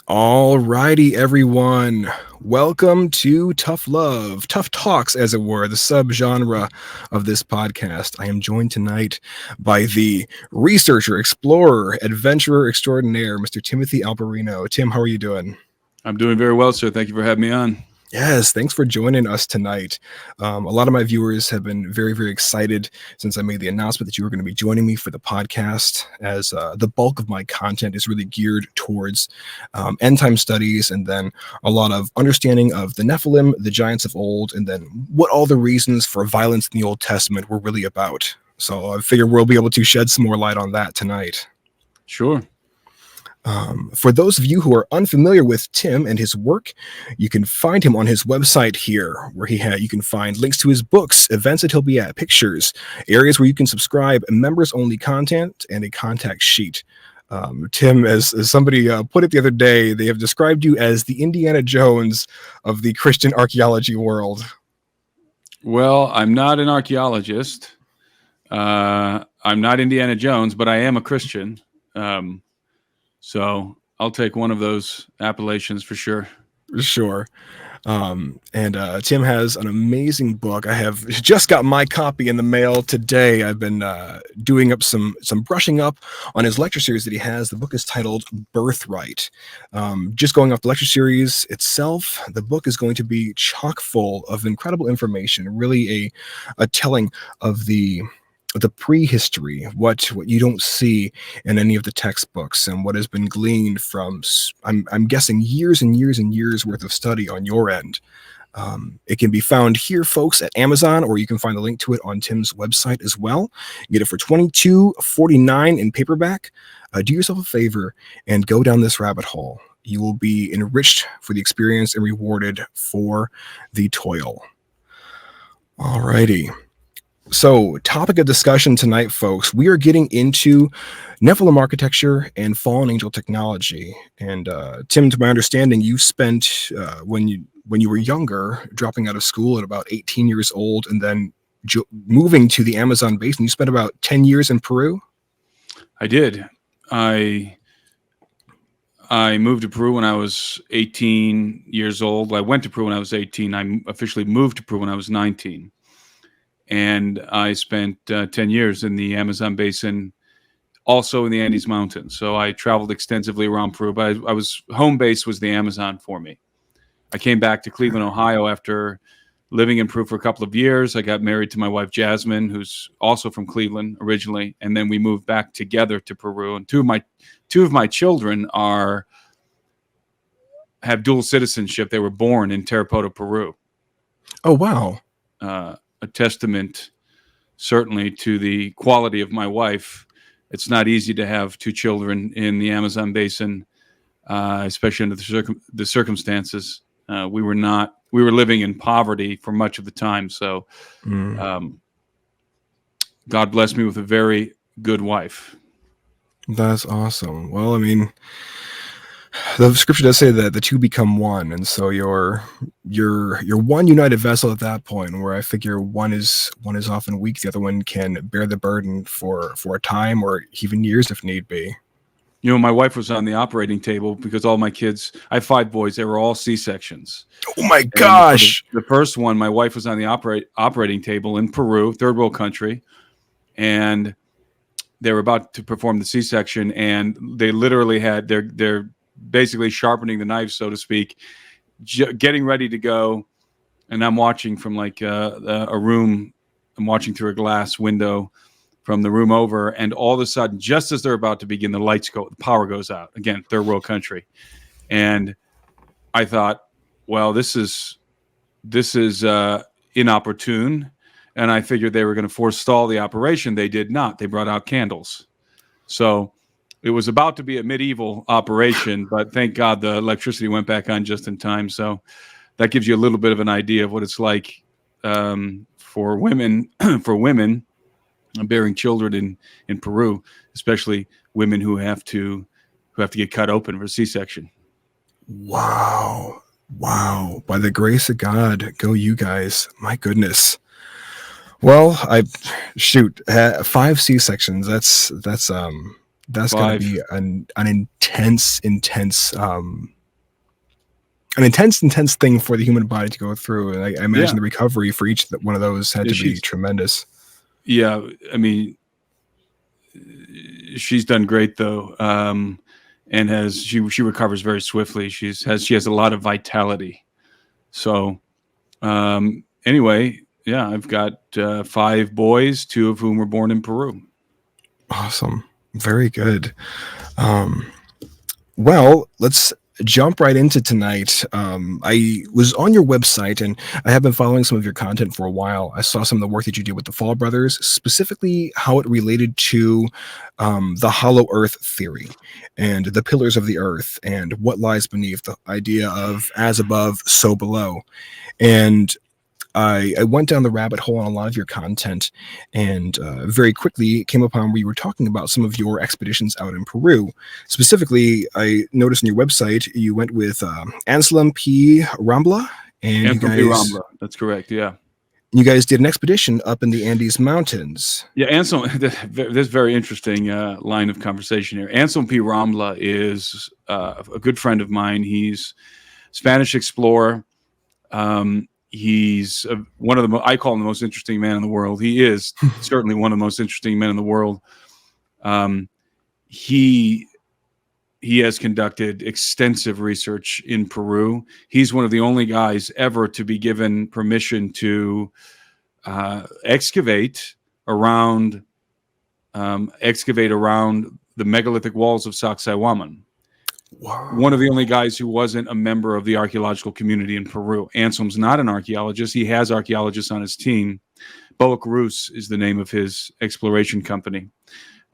All righty, everyone. Welcome to Tough Love, Tough Talks, as it were, the subgenre of this podcast. I am joined tonight by the researcher, explorer, adventurer extraordinaire, Mr. Timothy Alberino. Tim, how are you doing? I'm doing very well, sir. Thank you for having me on. Yes, thanks for joining us tonight. A lot of my viewers have been very, very excited since I made the announcement that you were going to be joining me for the podcast, as the bulk of my content is really geared towards end time studies, and then a lot of understanding of the Nephilim, the giants of old, and then what all the reasons for violence in the Old Testament were really about. So I figure we'll be able to shed some more light on that tonight. Sure. For those of you who are unfamiliar with Tim and his work, you can find him on his website here, where you can find links to his books, events that he'll be at, pictures, areas where you can subscribe, members-only content, and a contact sheet. Tim, as somebody put it the other day, they have described you as the Indiana Jones of the Christian archaeology world. Well, I'm not an archaeologist. I'm not Indiana Jones, but I am a Christian. So I'll take one of those appellations for sure. Sure. And Tim has an amazing book. I have just got my copy in the mail today. I've been doing up some brushing up on his lecture series that he has. The book is titled Birthright. Just going off the lecture series itself, the book is going to be chock full of incredible information, really a telling of the prehistory, what you don't see in any of the textbooks, and what has been gleaned from, I'm guessing, years and years and years worth of study on your end. It can be found here, folks, at Amazon, or you can find the link to it on Tim's website as well. You get it for $22.49 in paperback. Do yourself a favor and go down this rabbit hole. You will be enriched for the experience and rewarded for the toil. All righty. So, topic of discussion tonight, folks, we are getting into Nephilim architecture and fallen angel technology. And Tim, to my understanding, you spent, when you were younger, dropping out of school at about 18 years old, and then moving to the Amazon basin, you spent about 10 years in Peru? I did. I moved to Peru when I was 18 years old. I went to Peru when I was 18. I officially moved to Peru when I was 19. And I spent 10 years in the Amazon basin, also in the Andes Mountains. So I traveled extensively around Peru, but home base was the Amazon for me. I came back to Cleveland, Ohio after living in Peru for a couple of years. I got married to my wife, Jasmine, who's also from Cleveland originally. And then we moved back together to Peru. And two of my children have dual citizenship. They were born in Tarapoto, Peru. Oh, wow. A testament, certainly, to the quality of my wife. It's not easy to have two children in the Amazon basin, especially under the circumstances. We were living in poverty for much of the time. So God blessed me with a very good wife. That's awesome. Well, I mean, the scripture does say that the two become one, and so you're one united vessel at that point, where I figure one is often weak, the other one can bear the burden for a time or even years if need be. You know, my wife was on the operating table because all my kids, I have 5 boys, they were all C-sections. Oh my gosh. The first one, my wife was on the operating table in Peru, third world country, and they were about to perform the C-section, and they literally had their basically sharpening the knife, so to speak, getting ready to go. And I'm watching from like a room. I'm watching through a glass window from the room over. And all of a sudden, just as they're about to begin, the power goes out. Again, third world country. And I thought, well, this is inopportune. And I figured they were going to forestall the operation. They did not. They brought out candles. So it was about to be a medieval operation, but thank God the electricity went back on just in time. So that gives you a little bit of an idea of what it's like for women bearing children in Peru, especially women who have to get cut open for C-section. Wow. By the grace of God, go you guys. My goodness. Well, 5 C-sections. That's going to be an intense an intense thing for the human body to go through. And I imagine Yeah. the recovery for each one of those had Yeah, to be tremendous. Yeah, I mean, she's done great though, and she recovers very swiftly. She has a lot of vitality. So anyway, yeah, I've got 5 boys, 2 of whom were born in Peru. Awesome, very good. Well, let's jump right into tonight. I was on your website and I have been following some of your content for a while. I saw some of the work that you did with the Fall Brothers, specifically how it related to the hollow earth theory and the pillars of the earth and what lies beneath, the idea of as above, so below. And I went down the rabbit hole on a lot of your content and very quickly came upon where you were talking about some of your expeditions out in Peru. Specifically, I noticed on your website you went with Anselm Pi Rambla, and Anselm Pi Rambla, that's correct, yeah. You guys did an expedition up in the Andes Mountains. Yeah, Anselm, this is very interesting line of conversation here. Anselm Pi Rambla is a good friend of mine. He's a Spanish explorer. He's one of the I call him the most interesting man in the world. He is certainly one of the most interesting men in the world. He has conducted extensive research in Peru. He's one of the only guys ever to be given permission to excavate around the megalithic walls of Sacsayhuaman. Wow. One of the only guys who wasn't a member of the archaeological community in Peru. Anselm's not an archaeologist. He has archaeologists on his team. Boa Cruz is the name of his exploration company.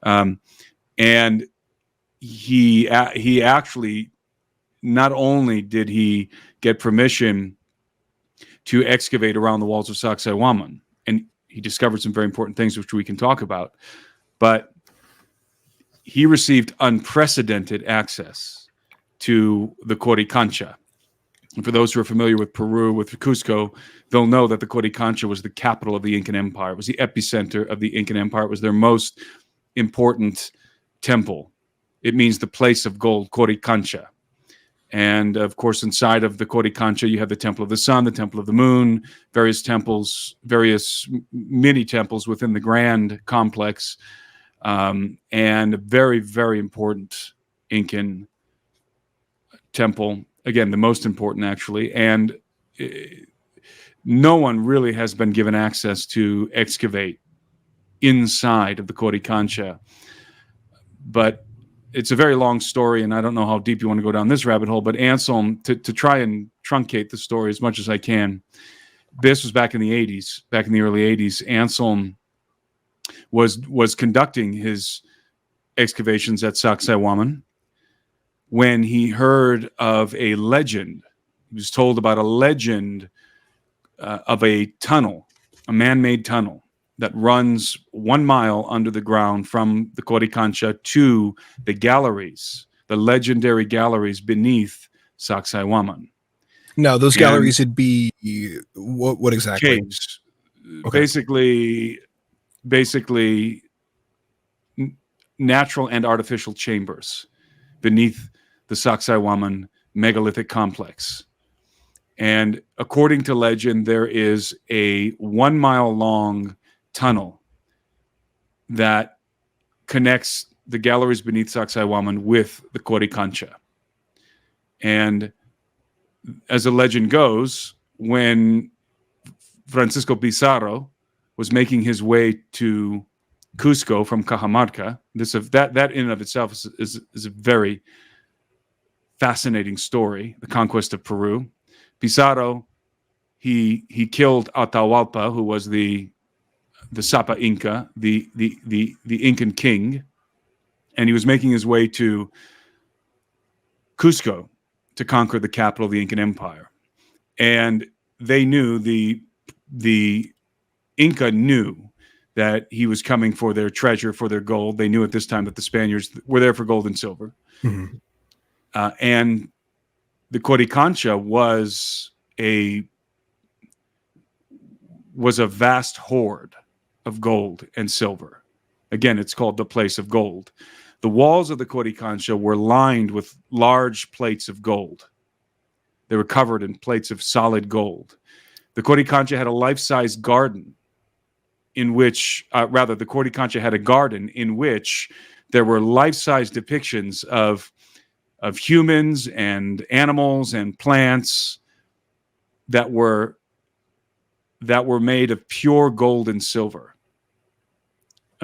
And he actually, not only did he get permission to excavate around the walls of Sacsayhuaman, and he discovered some very important things which we can talk about, but he received unprecedented access to the Coricancha. And for those who are familiar with Peru, with Cusco, they'll know that the Coricancha was the capital of the Incan Empire. It was the epicenter of the Incan Empire. It was their most important temple. It means the place of gold, Coricancha. And of course, inside of the Coricancha, you have the Temple of the Sun, the Temple of the Moon, various temples, various mini temples within the grand complex, and a very, very important Incan temple. Again, the most important, actually. And no one really has been given access to excavate inside of the Coricancha. But it's a very long story, and I don't know how deep you want to go down this rabbit hole, but Anselm, to try and truncate the story as much as I can, this was back in the 80s, back in the early 80s. Anselm was conducting his excavations at Sacsayhuaman when he heard of a legend. He was told about a legend of a tunnel, a man-made tunnel that runs 1 mile under the ground from the Coricancha to the galleries, the legendary galleries beneath Sacsayhuaman. Now, those galleries would be what exactly? Caves. Okay. Basically natural and artificial chambers beneath the Sacsayhuaman megalithic complex. And according to legend, there is a 1 mile long tunnel that connects the galleries beneath Sacsayhuaman with the Coricancha. And as the legend goes, when Francisco Pizarro was making his way to Cusco from Cajamarca, that in and of itself is a very fascinating story, the conquest of Peru. Pizarro, he killed Atahualpa, who was the Sapa Inca, the Incan king, and he was making his way to Cusco to conquer the capital of the Incan Empire. And they knew, the Inca knew that he was coming for their treasure, for their gold. They knew at this time that the Spaniards were there for gold and silver. Mm-hmm. And the Coricancha was a vast hoard of gold and silver. Again, it's called the place of gold. The walls of the Coricancha were lined with large plates of gold. They were covered in plates of solid gold. The Coricancha had a life-size garden in which, the Coricancha had a garden in which there were life-size depictions of humans and animals and plants that were made of pure gold and silver.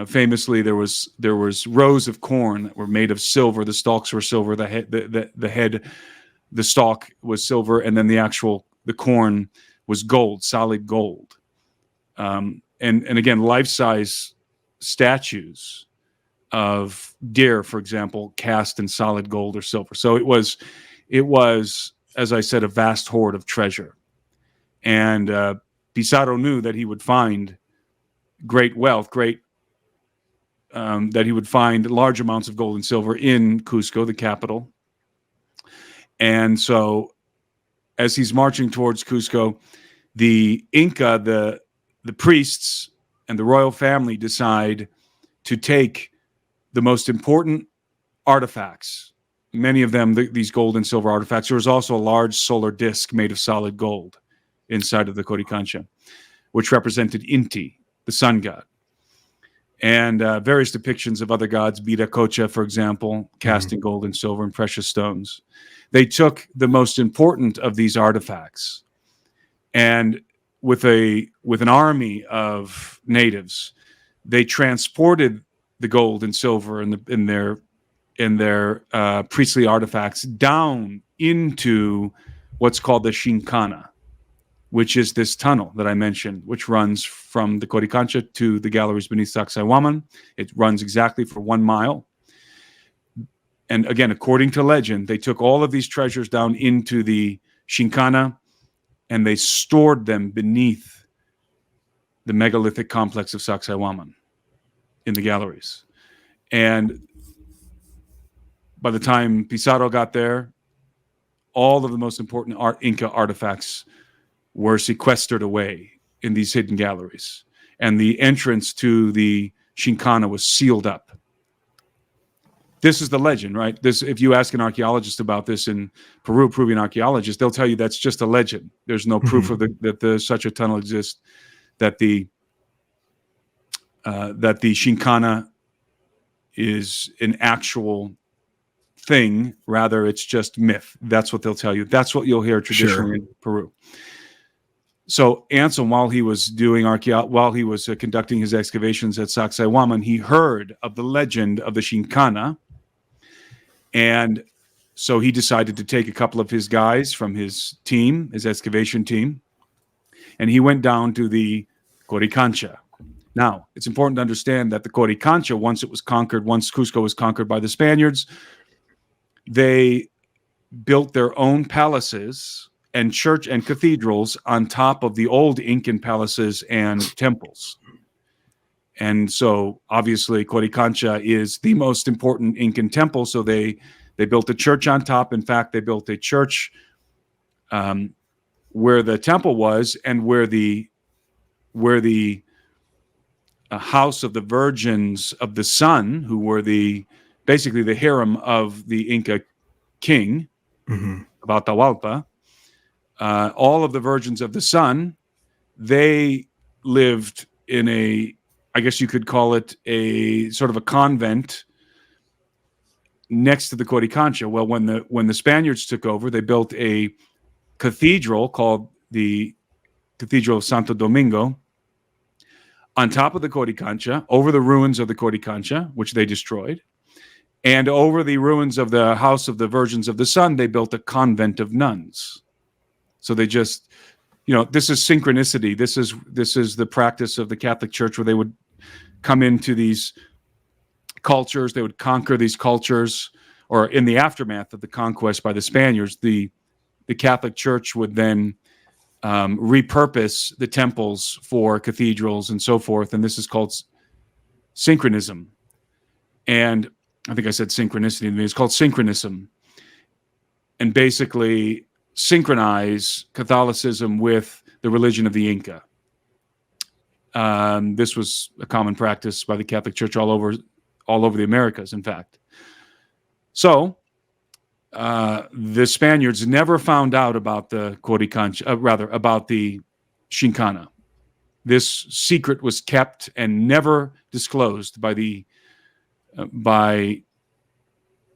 Famously, there was rows of corn that were made of silver. The stalks were silver. The stalk was silver, and then the corn was gold, solid gold. And again, life-size statues of deer, for example, cast in solid gold or silver. So it was, as I said, a vast hoard of treasure. And Pizarro knew that he would find great wealth, that he would find large amounts of gold and silver in Cusco, the capital. And so as he's marching towards Cusco, the Inca, the priests and the royal family decide to take the most important artifacts, many of them these gold and silver artifacts. There was also a large solar disk made of solid gold inside of the Coricancha, which represented Inti, the sun god, and various depictions of other gods, Viracocha, for example, cast in gold and silver and precious stones. They took the most important of these artifacts, and with an army of natives, they transported the gold and silver in their priestly artifacts down into what's called the Chinkana, which is this tunnel that I mentioned, which runs from the Coricancha to the galleries beneath Sacsayhuaman. It runs exactly for 1 mile. And again, according to legend, they took all of these treasures down into the Chinkana, and they stored them beneath the megalithic complex of Sacsayhuaman in the galleries. And by the time Pizarro got there, all of the most important Inca artifacts were sequestered away in these hidden galleries. And the entrance to the Chinkana was sealed up. This is the legend, right? If you ask an archaeologist about this in Peru, Peruvian archaeologists, they'll tell you that's just a legend. There's no proof that such a tunnel exists, that the Chinkana is an actual thing. Rather, it's just myth. That's what they'll tell you. That's what you'll hear traditionally in Peru. So Anselm, while he was conducting his excavations at Sacsayhuaman, he heard of the legend of the Chinkana, and so he decided to take a couple of his guys from his team, his excavation team, and he went down to the Coricancha. Now, it's important to understand that the Coricancha, once Cusco was conquered by the Spaniards, they built their own palaces and church and cathedrals on top of the old Incan palaces and temples. And so obviously Coricancha is the most important Incan temple. So they built a church on top. In fact, they built a church where the temple was, and where the house of the virgins of the sun, who were basically the harem of the Inca king, Atahualpa. All of the virgins of the sun, they lived in I guess you could call it a sort of a convent next to the Coricancha. Well, when the Spaniards took over, they built a cathedral called the Cathedral of Santo Domingo on top of the Coricancha, over the ruins of the Coricancha, which they destroyed. And over the ruins of the House of the Virgins of the Sun, they built a convent of nuns. So they just, this is synchronicity. This is the practice of the Catholic Church, where they would come into these cultures, they would conquer these cultures, or in the aftermath of the conquest by the Spaniards, the Catholic Church would then repurpose the temples for cathedrals and so forth. And this is called synchronism. And I think I said synchronicity. It's called synchronism. And basically synchronize Catholicism with the religion of the Inca. This was a common practice by the Catholic Church all over the Americas, in fact. So the Spaniards never found out about the about the Chinkana. This secret was kept and never disclosed by the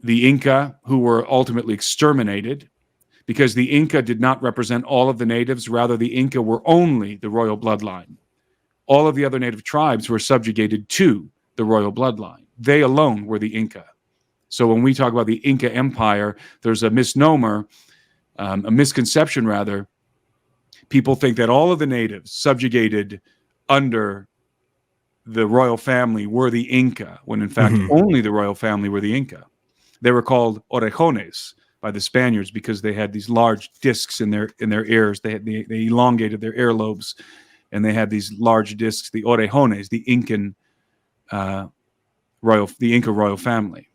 Inca, who were ultimately exterminated, because the Inca did not represent all of the natives. Rather, the Inca were only the royal bloodline. All of the other native tribes were subjugated to the royal bloodline. They alone were the Inca. So when we talk about the Inca Empire, there's a misnomer, a misconception rather. People think that all of the natives subjugated under the royal family were the Inca, when in fact only the royal family were the Inca. They were called orejones by the Spaniards because they had these large discs in their ears. They elongated their earlobes, and they had these large discs, the orejones, the Inca royal family.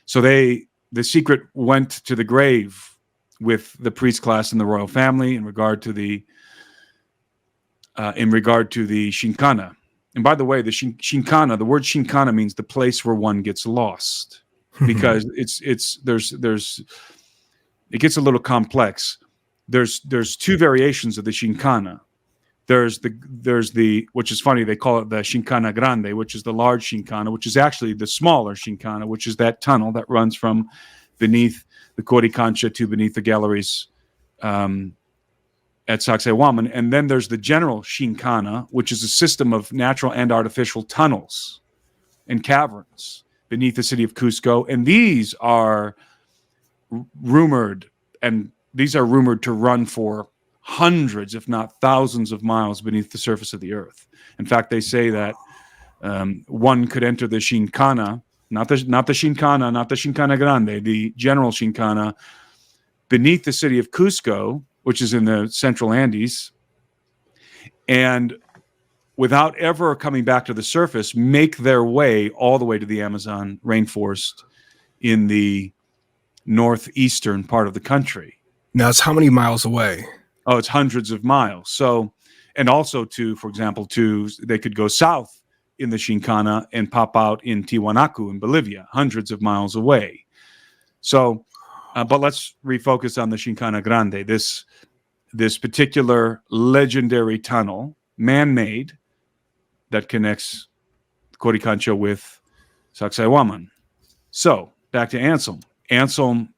So the secret went to the grave with the priest class in the royal family in regard to the Chinkana. And by the way, the Chinkana, the word Chinkana means the place where one gets lost, because it gets a little complex. There's two variations of the Chinkana. There's the which is funny, they call it the Chinkana Grande, which is the large Chinkana, which is actually the smaller Chinkana, which is that tunnel that runs from beneath the Coricancha to beneath the galleries at Sacsayhuaman. And then there's the general Chinkana, which is a system of natural and artificial tunnels and caverns beneath the city of Cusco. And these are rumored to run for hundreds, if not thousands of miles beneath the surface of the earth. In fact, they say that one could enter the Chinkana, not the Chinkana, not the Chinkana Grande, the general Chinkana, beneath the city of Cusco, which is in the central Andes, and without ever coming back to the surface, make their way all the way to the Amazon rainforest in the northeastern part of the country. Now, it's how many miles away? Oh, it's hundreds of miles. So, and also for example, they could go south in the Chinkana and pop out in Tiwanaku in Bolivia, hundreds of miles away. So, but let's refocus on the Chinkana Grande, this particular legendary tunnel, man-made, that connects Coricancha with Sacsayhuaman. So, back to Anselm. Anselm,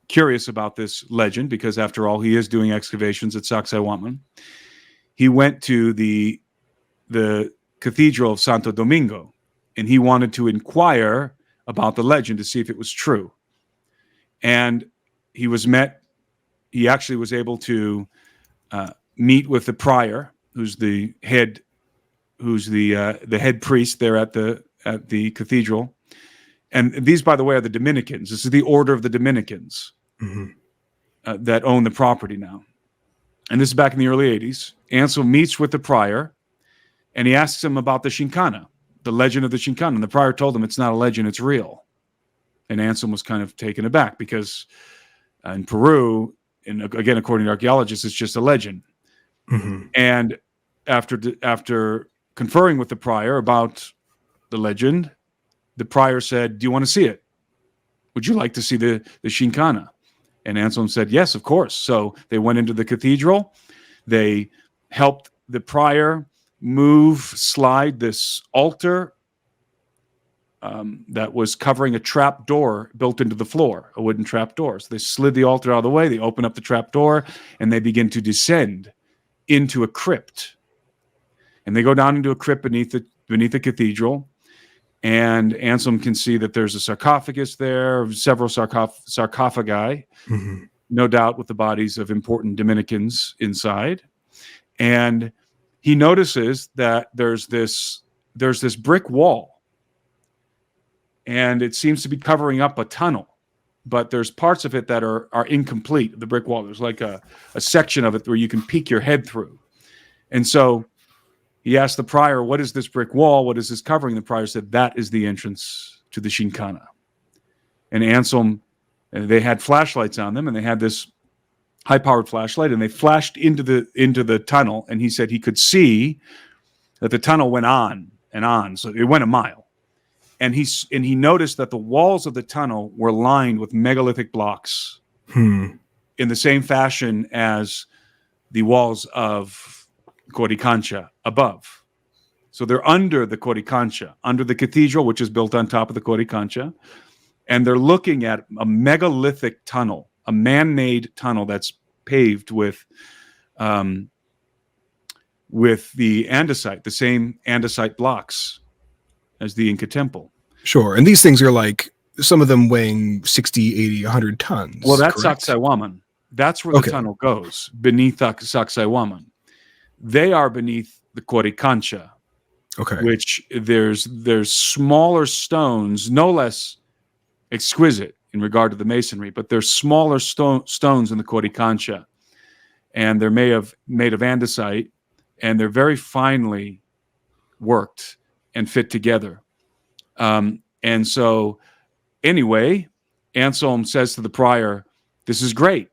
curious about this legend, because after all, he is doing excavations at Sacsayhuaman. He went to the Cathedral of Santo Domingo, and he wanted to inquire about the legend to see if it was true. And he actually was able to meet with the prior, who's the head priest there at the cathedral. And these, by the way, are the Dominicans. This is the order of the Dominicans that own the property now. And this is back in the early 80s. Anselm meets with the prior, and he asks him about the Chinkana, the legend of the Chinkana. And the prior told him it's not a legend, it's real. And Anselm was kind of taken aback because in Peru, and again, according to archaeologists, it's just a legend. And after conferring with the prior about the legend, the prior said, "Do you want to see it? Would you like to see the Chinkana?" And Anselm said, "Yes, of course." So they went into the cathedral. They helped the prior slide this altar that was covering a trap door built into the floor, a wooden trap door. So they slid the altar out of the way, they open up the trap door, and they begin to descend into a crypt. And they go down into a crypt beneath the cathedral. And Anselm can see that there's a sarcophagus there, several sarcophagi, no doubt with the bodies of important Dominicans inside. And he notices that there's this brick wall, and it seems to be covering up a tunnel, but there's parts of it that are incomplete, the brick wall. There's like a section of it where you can peek your head through. And so he asked the prior, "What is this brick wall? What is this covering?" The prior said, "That is the entrance to the Chinkana." And Anselm, they had flashlights on them, and they had this high-powered flashlight, and they flashed into the tunnel, and he said he could see that the tunnel went on and on. So it went a mile. and he noticed that the walls of the tunnel were lined with megalithic blocks in the same fashion as the walls of Coricancha above. So they're under the Coricancha, under the cathedral, which is built on top of the Coricancha, and they're looking at a megalithic tunnel, a man-made tunnel that's paved with the andesite, the same andesite blocks as the Inca temple. Sure. And these things are like, some of them weighing 60, 80, 100 tons. Well, that's correct? Sacsayhuaman. That's where the tunnel goes, beneath Sacsayhuaman. They are beneath the Coricancha, which there's smaller stones, no less exquisite in regard to the masonry, but there's smaller stones in the Coricancha, and they're made of andesite, and they're very finely worked and fit together. And so anyway, Anselm says to the prior, "This is great.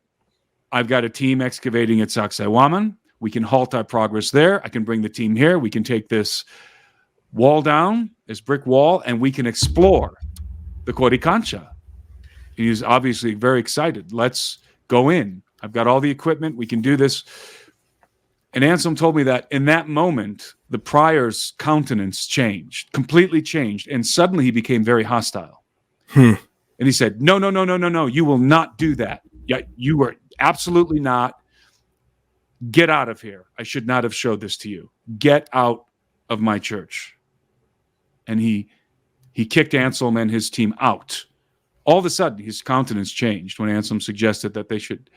I've got a team excavating at Sacsayhuaman. We can halt our progress there. I can bring the team here. We can take this wall down, this brick wall, and we can explore the Coricancha." And he's obviously very excited. "Let's go in. I've got all the equipment. We can do this." And Anselm told me that in that moment, the prior's countenance changed, completely changed. And suddenly he became very hostile. And he said, no, you will not do that. Yeah, you are absolutely not. Get out of here. I should not have showed this to you. Get out of my church. And he kicked Anselm and his team out. All of a sudden, his countenance changed when Anselm suggested that they should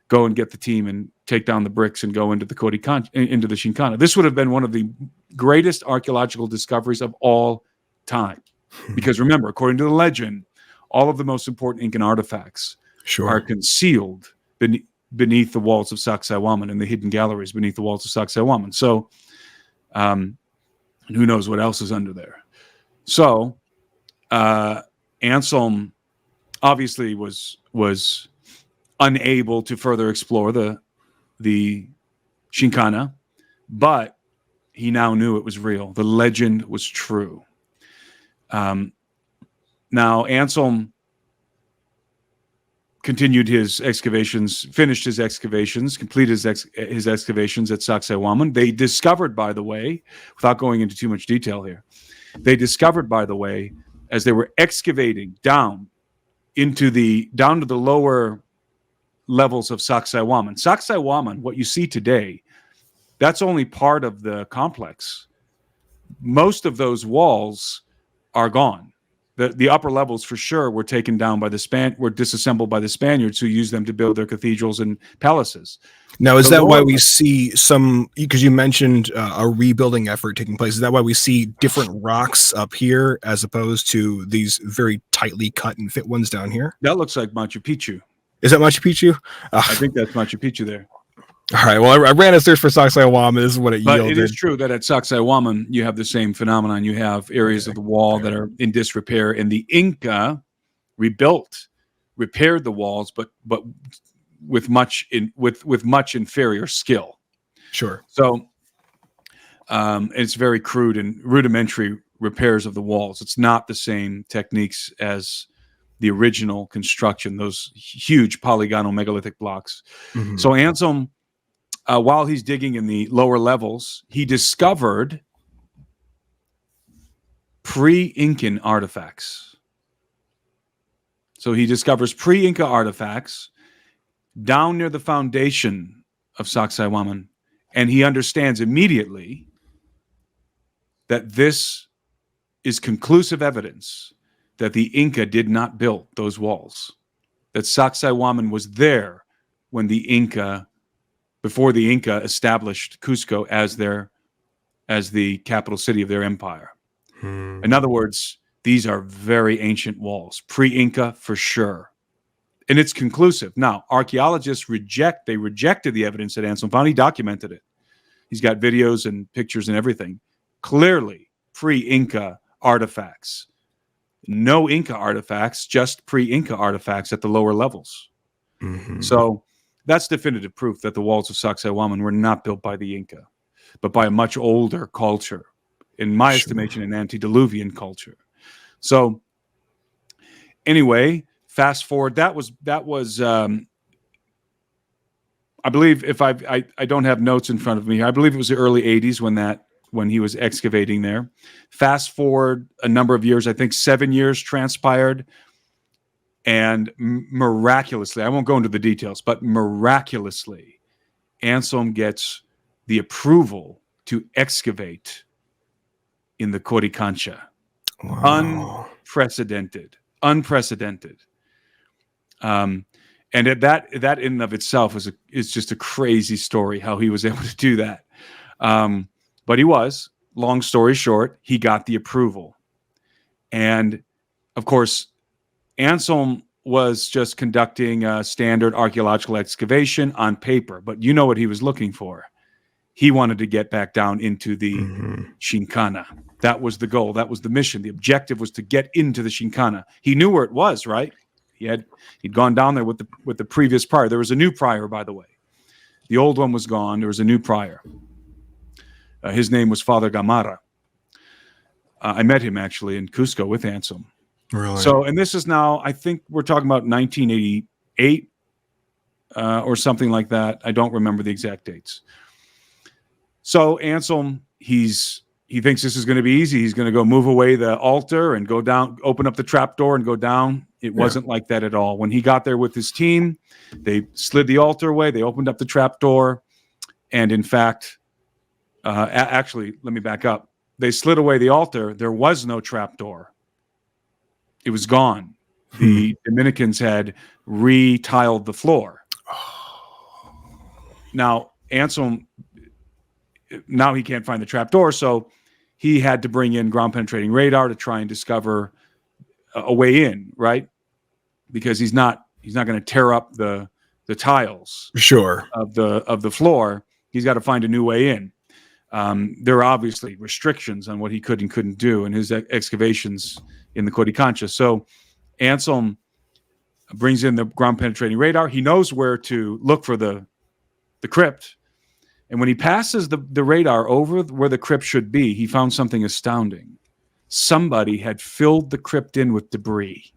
go and get the team and take down the bricks and go into the into the Chinkana. This would have been one of the greatest archaeological discoveries of all time. Because remember, according to the legend, all of the most important Incan artifacts are concealed beneath the walls of Sacsayhuaman, in the hidden galleries beneath the walls of Sacsayhuaman. So who knows what else is under there. So Anselm obviously was unable to further explore the Chinkana, but he now knew it was real. The legend was true. Now Anselm continued his excavations, finished his excavations, completed his excavations at Sacsayhuaman. They discovered, by the way, without going into too much detail here, they discovered, by the way, as they were excavating down to the lower levels of Sacsayhuaman. Sacsayhuaman, what you see today, that's only part of the complex. Most of those walls are gone. The upper levels, for sure, were taken down by were disassembled by the Spaniards, who used them to build their cathedrals and palaces. Now, is that why we see some? Because you mentioned a rebuilding effort taking place. Is that why we see different rocks up here as opposed to these very tightly cut and fit ones down here? That looks like Machu Picchu. Is that Machu Picchu? I think that's Machu Picchu there. All right. Well, I ran a search for Sacsayhuaman. This is what it yielded. But it is true that at Sacsayhuaman, you have the same phenomenon. You have areas of the wall that are in disrepair, and the Inca repaired the walls, but with much inferior skill. Sure. So it's very crude and rudimentary repairs of the walls. It's not the same techniques as the original construction, those huge polygonal megalithic blocks. Mm-hmm. So Anselm, while he's digging in the lower levels, he discovered pre-Incan artifacts. So he discovers pre-Inca artifacts down near the foundation of Sacsayhuaman, and he understands immediately that this is conclusive evidence that the Inca did not build those walls, that Sacsayhuaman was there when before the Inca established Cusco as the capital city of their empire. In other words, these are very ancient walls, pre-Inca for sure. And it's conclusive. Now, archaeologists rejected the evidence that Anselm found. He documented it. He's got videos and pictures and everything. Clearly, pre-Inca artifacts. No Inca artifacts, just pre-Inca artifacts at the lower levels. Mm-hmm. So that's definitive proof that the walls of Sacsayhuaman were not built by the Inca, but by a much older culture, in my estimation, an antediluvian culture. So anyway, fast forward. That was I believe, if I don't have notes in front of me, I believe it was the early 80s when he was excavating there. Fast forward a number of years, I think 7 years transpired, and miraculously, I won't go into the details, but miraculously, Anselm gets the approval to excavate in the Coricancha. Wow. Unprecedented. And that in and of itself is just a crazy story how he was able to do that. But long story short, he got the approval. And of course, Anselm was just conducting a standard archaeological excavation on paper, but you know what he was looking for. He wanted to get back down into the Chinkana. That was the goal. That was the mission. The objective was to get into the Chinkana. He knew where it was, right? He'd gone down there with the previous prior. There was a new prior, by the way. The old one was gone. There was a new prior. His name was Father Gamarra. I met him actually in Cusco with Anselm. Really? So, and this is now, I think we're talking about 1988 or something like that. I don't remember the exact dates. So Anselm, he thinks this is going to be easy. He's going to go move away the altar and go down, open up the trap door and go down. It wasn't like that at all. When he got there with his team, they slid the altar away. They opened up the trap door. And in fact, actually, let me back up. They slid away the altar. There was no trap door. It was gone. The Dominicans had re-tiled the floor. Now, Anselm, now he can't find the trap door, so he had to bring in ground penetrating radar to try and discover a way in, right? Because he's not going to tear up the tiles of the floor. He's got to find a new way in. There are obviously restrictions on what he could and couldn't do in his excavations in the Coricancha. So Anselm brings in the ground penetrating radar. He knows where to look for the crypt. And when he passes the radar over where the crypt should be, he found something astounding. Somebody had filled the crypt in with debris.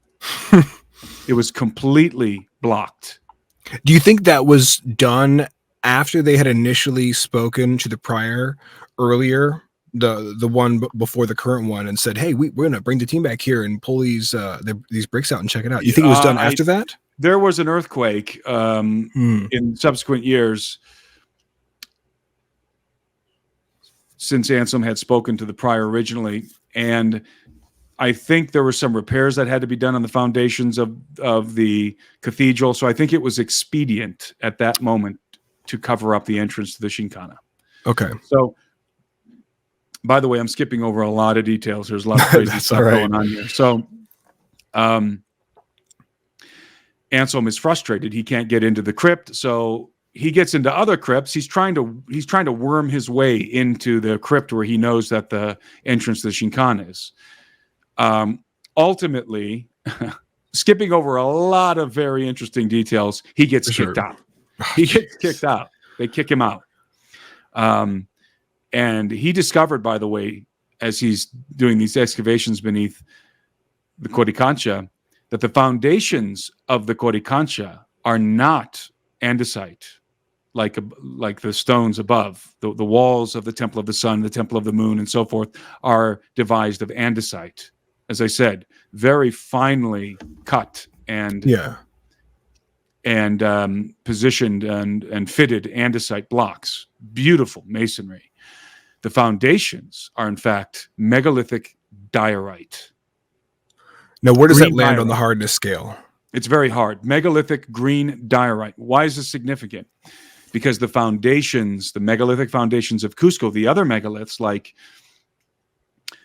It was completely blocked. Do you think that was done after they had initially spoken to the prior earlier, the one before the current one, and said, "Hey, we're going to bring the team back here and pull these bricks out and check it out"? You think it was done after that? There was an earthquake in subsequent years since Anselm had spoken to the prior originally, and I think there were some repairs that had to be done on the foundations of the cathedral. So I think it was expedient at that moment to cover up the entrance to the Chinkana. Okay. So, by the way, I'm skipping over a lot of details. There's a lot of crazy stuff going on here. So, Anselm is frustrated. He can't get into the crypt, so he gets into other crypts. He's trying to worm his way into the crypt where he knows that the entrance to the Chinkana is. Ultimately, skipping over a lot of very interesting details, he gets kicked out. He gets kicked out. They kick him out. And he discovered, by the way, as he's doing these excavations beneath the Coricancha, that the foundations of the Coricancha are not andesite, like the stones above. The walls of the Temple of the Sun, the Temple of the Moon, and so forth are devised of andesite. As I said, very finely cut and positioned and fitted andesite blocks. Beautiful masonry. The foundations are, in fact, megalithic diorite. Now, where does that land on the hardness scale? It's very hard. Megalithic green diorite. Why is this significant? Because the foundations, the megalithic foundations of Cusco, the other megaliths, like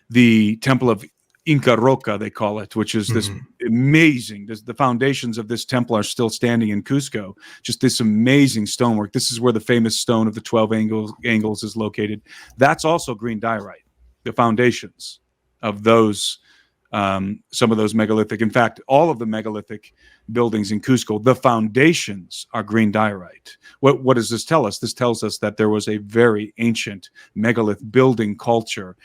the Temple of Inca Roca, they call it, which is this amazing. The foundations of this temple are still standing in Cusco. Just this amazing stonework. This is where the famous stone of the 12 angles is located. That's also green diorite. The foundations of those, some of those megalithic. In fact, all of the megalithic buildings in Cusco, the foundations are green diorite. What does this tell us? This tells us that there was a very ancient megalith building culture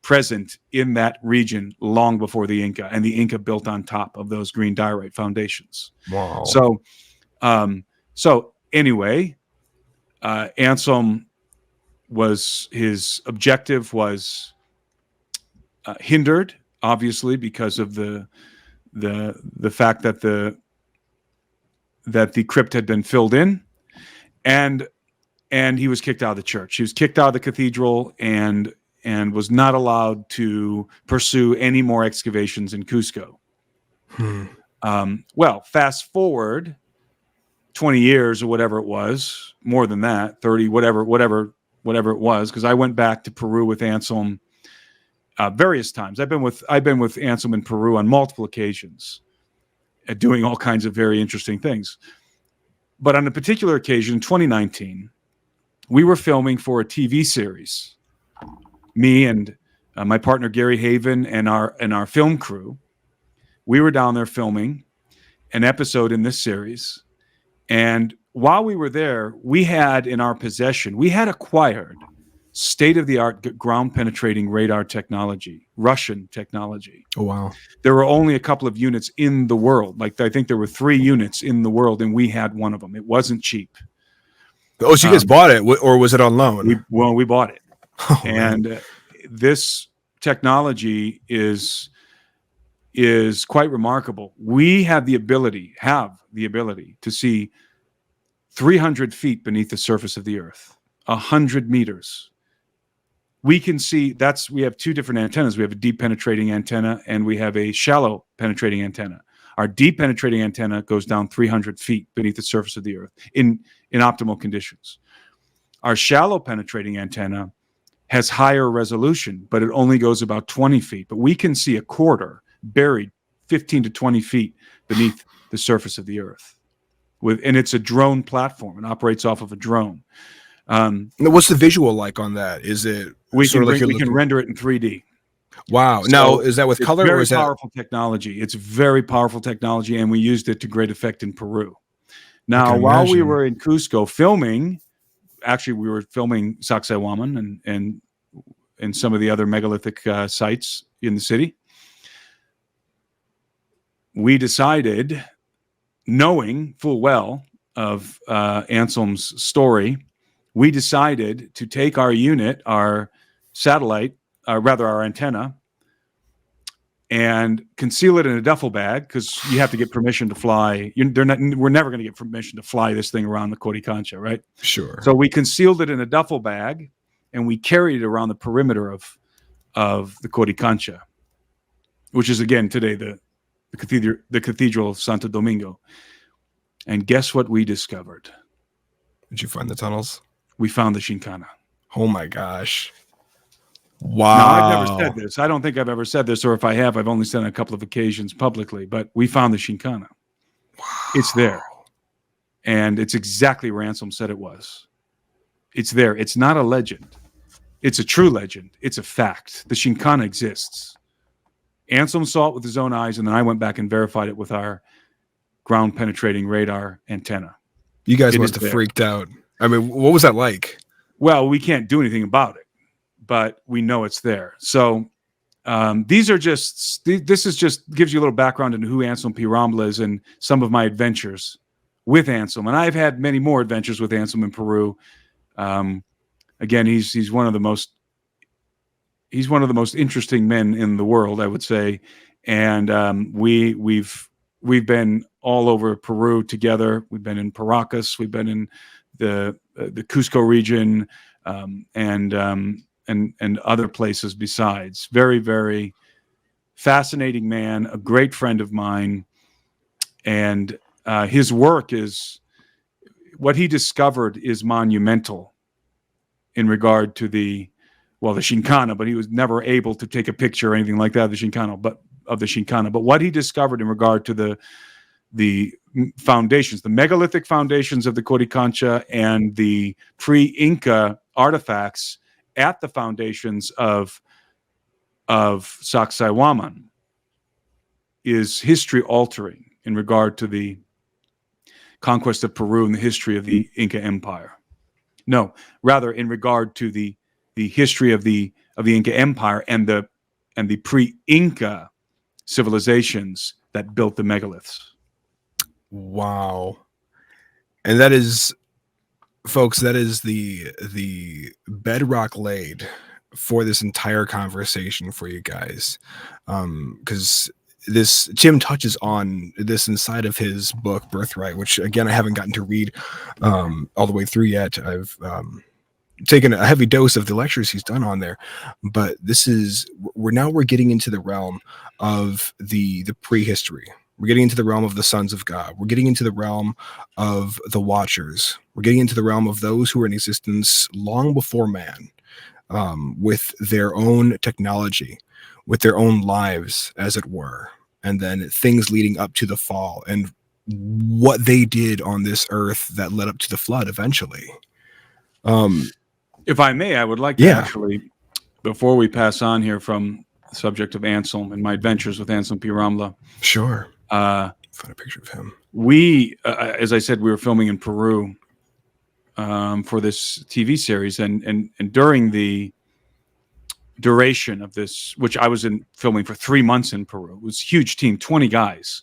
present in that region long before the Inca, and the Inca built on top of those green diorite foundations. Wow. So anyway, Anselm his objective was hindered, obviously, because of the fact that the crypt had been filled in, and he was kicked out of the church. He was kicked out of the cathedral and was not allowed to pursue any more excavations in Cusco. Well, fast forward 20 years or whatever it was, more than that, 30, whatever it was, because I went back to Peru with Anselm various times. I've been with Anselm in Peru on multiple occasions, doing all kinds of very interesting things. But on a particular occasion, in 2019, we were filming for a TV series. Me and my partner Gary Haven and our film crew, we were down there filming an episode in this series. And while we were there, we had in our possession, we had acquired state-of-the-art ground-penetrating radar technology, Russian technology. Oh, wow. There were only a couple of units in the world. Like, I think there were 3 units in the world, and we had one of them. It wasn't cheap. Oh, so you guys bought it, or was it on loan? We bought it. Oh, and this technology is quite remarkable. We have the ability to see 300 feet beneath the surface of the earth, 100 meters. We can see we have 2 different antennas. We have a deep penetrating antenna and we have a shallow penetrating antenna. Our deep penetrating antenna goes down 300 feet beneath the surface of the earth in optimal conditions. Our shallow penetrating antenna has higher resolution, but it only goes about 20 feet. But we can see a quarter buried 15 to 20 feet beneath the surface of the earth. And it's a drone platform. It operates off of a drone. What's the visual like on that? Is it we can render it in 3D? Wow. So now, is that with color? Very or is powerful technology. It's very powerful technology, and we used it to great effect in Peru. Now, while we were in Cusco filming, actually we were filming Sacsayhuaman and some of the other megalithic sites in the city. We decided, knowing full well of Anselm's story, we decided to take our unit, our satellite, our antenna, and conceal it in a duffel bag, because you have to get permission to fly. We're never going to get permission to fly this thing around the Coricancha, right? Sure. So we concealed it in a duffel bag, and we carried it around the perimeter of the Coricancha, which is again today the Cathedral of Santo Domingo. And guess what we discovered? Did you find the tunnels? We found the Chinkana. Oh my gosh. Wow. Now, I've never said this. I don't think I've ever said this, or if I have, I've only said it on a couple of occasions publicly, but we found the Chinkana. Wow. It's there. And it's exactly where Anselm said it was. It's there. It's not a legend. It's a true legend. It's a fact. The Chinkana exists. Anselm saw it with his own eyes, and then I went back and verified it with our ground-penetrating radar antenna. You guys must have freaked out. I mean, what was that like? Well, we can't do anything about it, but we know it's there. So this is just gives you a little background into who Anselm Pi Rambla is and some of my adventures with Anselm. And I've had many more adventures with Anselm in Peru. Again, he's one of the most interesting men in the world, I would say. And we've been all over Peru together. We've been in Paracas. We've been in the Cusco region, and other places besides. Very, very fascinating man, a great friend of mine. And his work what he discovered is monumental in regard to the Chinkana, but he was never able to take a picture or anything like that of the Chinkana. But what he discovered in regard to the foundations, the megalithic foundations of the Coricancha, and the pre-Inca artifacts at the foundations of Sacsayhuaman, is history altering in regard to the conquest of Peru and the history of the Inca Empire. No, rather in regard to the history of the of the Inca Empire and the pre-Inca civilizations that built the megaliths. Wow. And that is, folks, that is the bedrock laid for this entire conversation for you guys. Because Tim touches on this inside of his book Birthright, which again I haven't gotten to read all the way through yet. I've taken a heavy dose of the lectures he's done on there, but we're getting into the realm of the prehistory. We're getting into the realm of the sons of God. We're getting into the realm of the Watchers. We're getting into the realm of those who were in existence long before man, with their own technology, with their own lives, as it were, and then things leading up to the fall and what they did on this earth that led up to the flood eventually. If I may, I would like to actually, before we pass on here from the subject of Anselm and my adventures with Anselm Pi Rambla. Sure. Find a picture of him. We, as I said, we were filming in Peru for this TV series, and during the duration of this, which I was filming for 3 months in Peru, it was a huge team, 20 guys.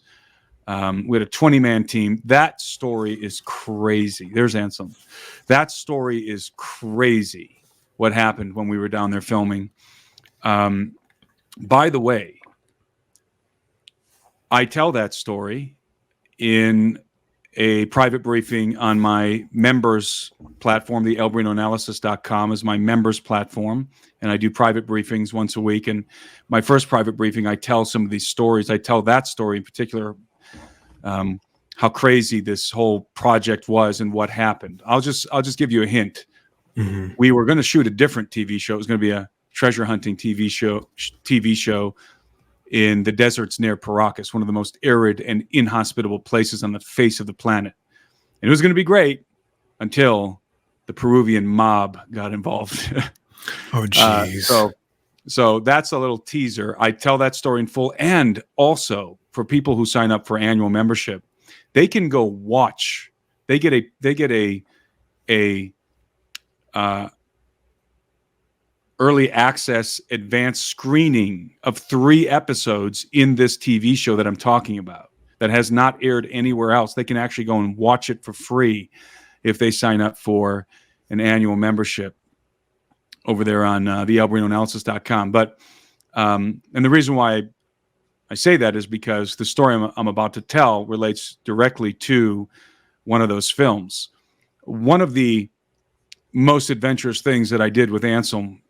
We had a 20-man team. That story is crazy. There's Anselm. That story is crazy, what happened when we were down there filming. By the way, I tell that story in a private briefing on my members platform. The elberinoanalysis.com is my members platform, and I do private briefings once a week. And my first private briefing, I tell some of these stories. I tell that story in particular, how crazy this whole project was and what happened. I'll just give you a hint. Mm-hmm. We were going to shoot a different TV show. It was going to be a treasure hunting TV show in the deserts near Paracas, one of the most arid and inhospitable places on the face of the planet. And it was going to be great until the Peruvian mob got involved. Oh, jeez. So that's a little teaser. I tell that story in full. And also for people who sign up for annual membership, they can go watch. They get a early access advanced screening of 3 episodes in this TV show that I'm talking about that has not aired anywhere else. They can actually go and watch it for free if they sign up for an annual membership over there on the elberinoanalysis.com. But and the reason why I say that is because the story I'm about to tell relates directly to one of those films. One of the most adventurous things that I did with Anselm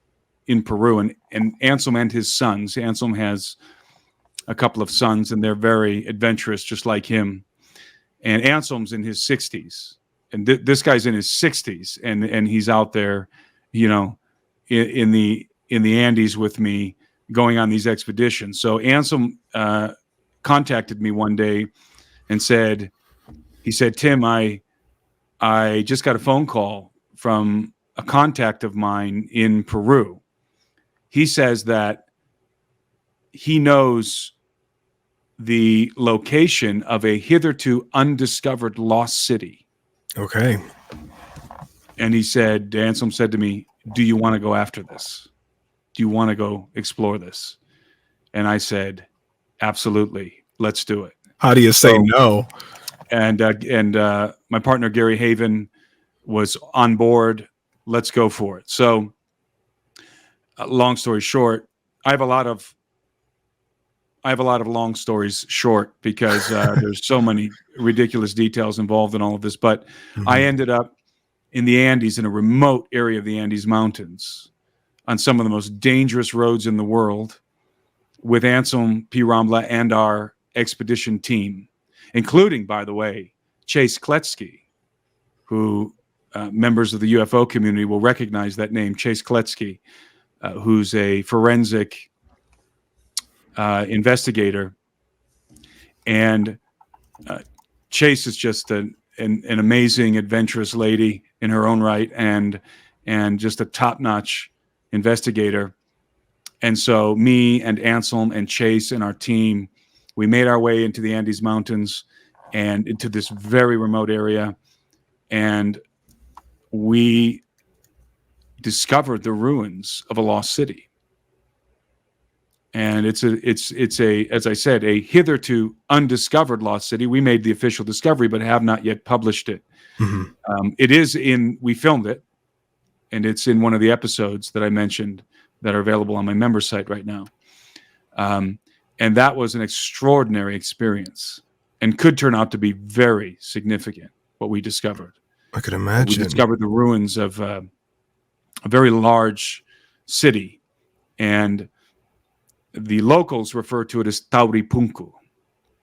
in Peru, and Anselm and his sons. Anselm has a couple of sons, and they're very adventurous, just like him. And Anselm's in his 60s, and this guy's in his 60s, and he's out there, you know, in the Andes with me, going on these expeditions. So Anselm contacted me one day and said, "Tim, I just got a phone call from a contact of mine in Peru. He says that he knows the location of a hitherto undiscovered lost city." Okay. And Anselm said to me, "Do you want to go after this? Do you want to go explore this?" And I said, "Absolutely. Let's do it." How do you say no? And my partner, Gary Haven, was on board. Let's go for it. So, long story short, I have a lot of long stories short because there's so many ridiculous details involved in all of this. But I ended up in the Andes, in a remote area of the Andes Mountains, on some of the most dangerous roads in the world, with Anselm Pi Rambla and our expedition team, including, by the way, Chase Kletsky, who members of the UFO community will recognize that name, Chase Kletsky, who's a forensic investigator. And Chase is just an amazing, adventurous lady in her own right, and just a top-notch investigator. And so me and Anselm and Chase and our team, we made our way into the Andes Mountains and into this very remote area, and we discovered the ruins of a lost city. And it's a, as I said, a hitherto undiscovered lost city. We made the official discovery, but have not yet published it. It is we filmed it, and it's in one of the episodes that I mentioned that are available on my member site right now. And that was an extraordinary experience and could turn out to be very significant, what we discovered. I could imagine. We discovered the ruins of a very large city, and the locals refer to it as Tauripunku.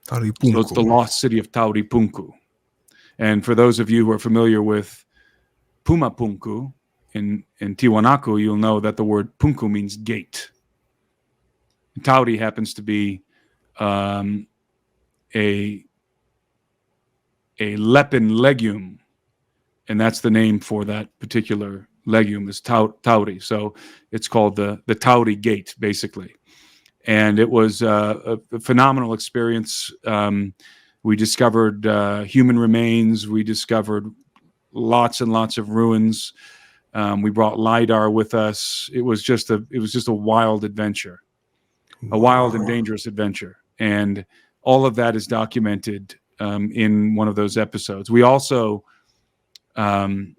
So it's the lost city of Tauripunku. And for those of you who are familiar with Pumapunku in Tiwanaku, you'll know that the word punku means gate. Tauri happens to be a lepin legume, and that's the name for that particular legume is tauri. So it's called the Tauri Gate, basically. And it was a phenomenal experience. We discovered human remains. We discovered lots and lots of ruins. We brought LiDAR with us. It was just a wild adventure, a wild and dangerous adventure. And all of that is documented in one of those episodes. We also, Gary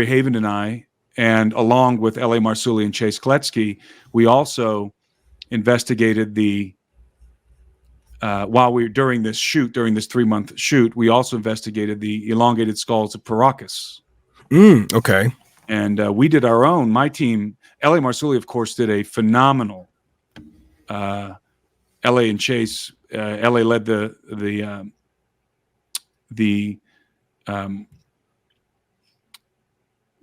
Haven and I, and along with L.A. Marsuli and Chase Kletsky, we also investigated during this 3-month shoot, we also investigated the elongated skulls of Paracas. Okay. And we did our own. My team, L.A. Marsuli, of course, did a phenomenal. L.A. and Chase, L.A. led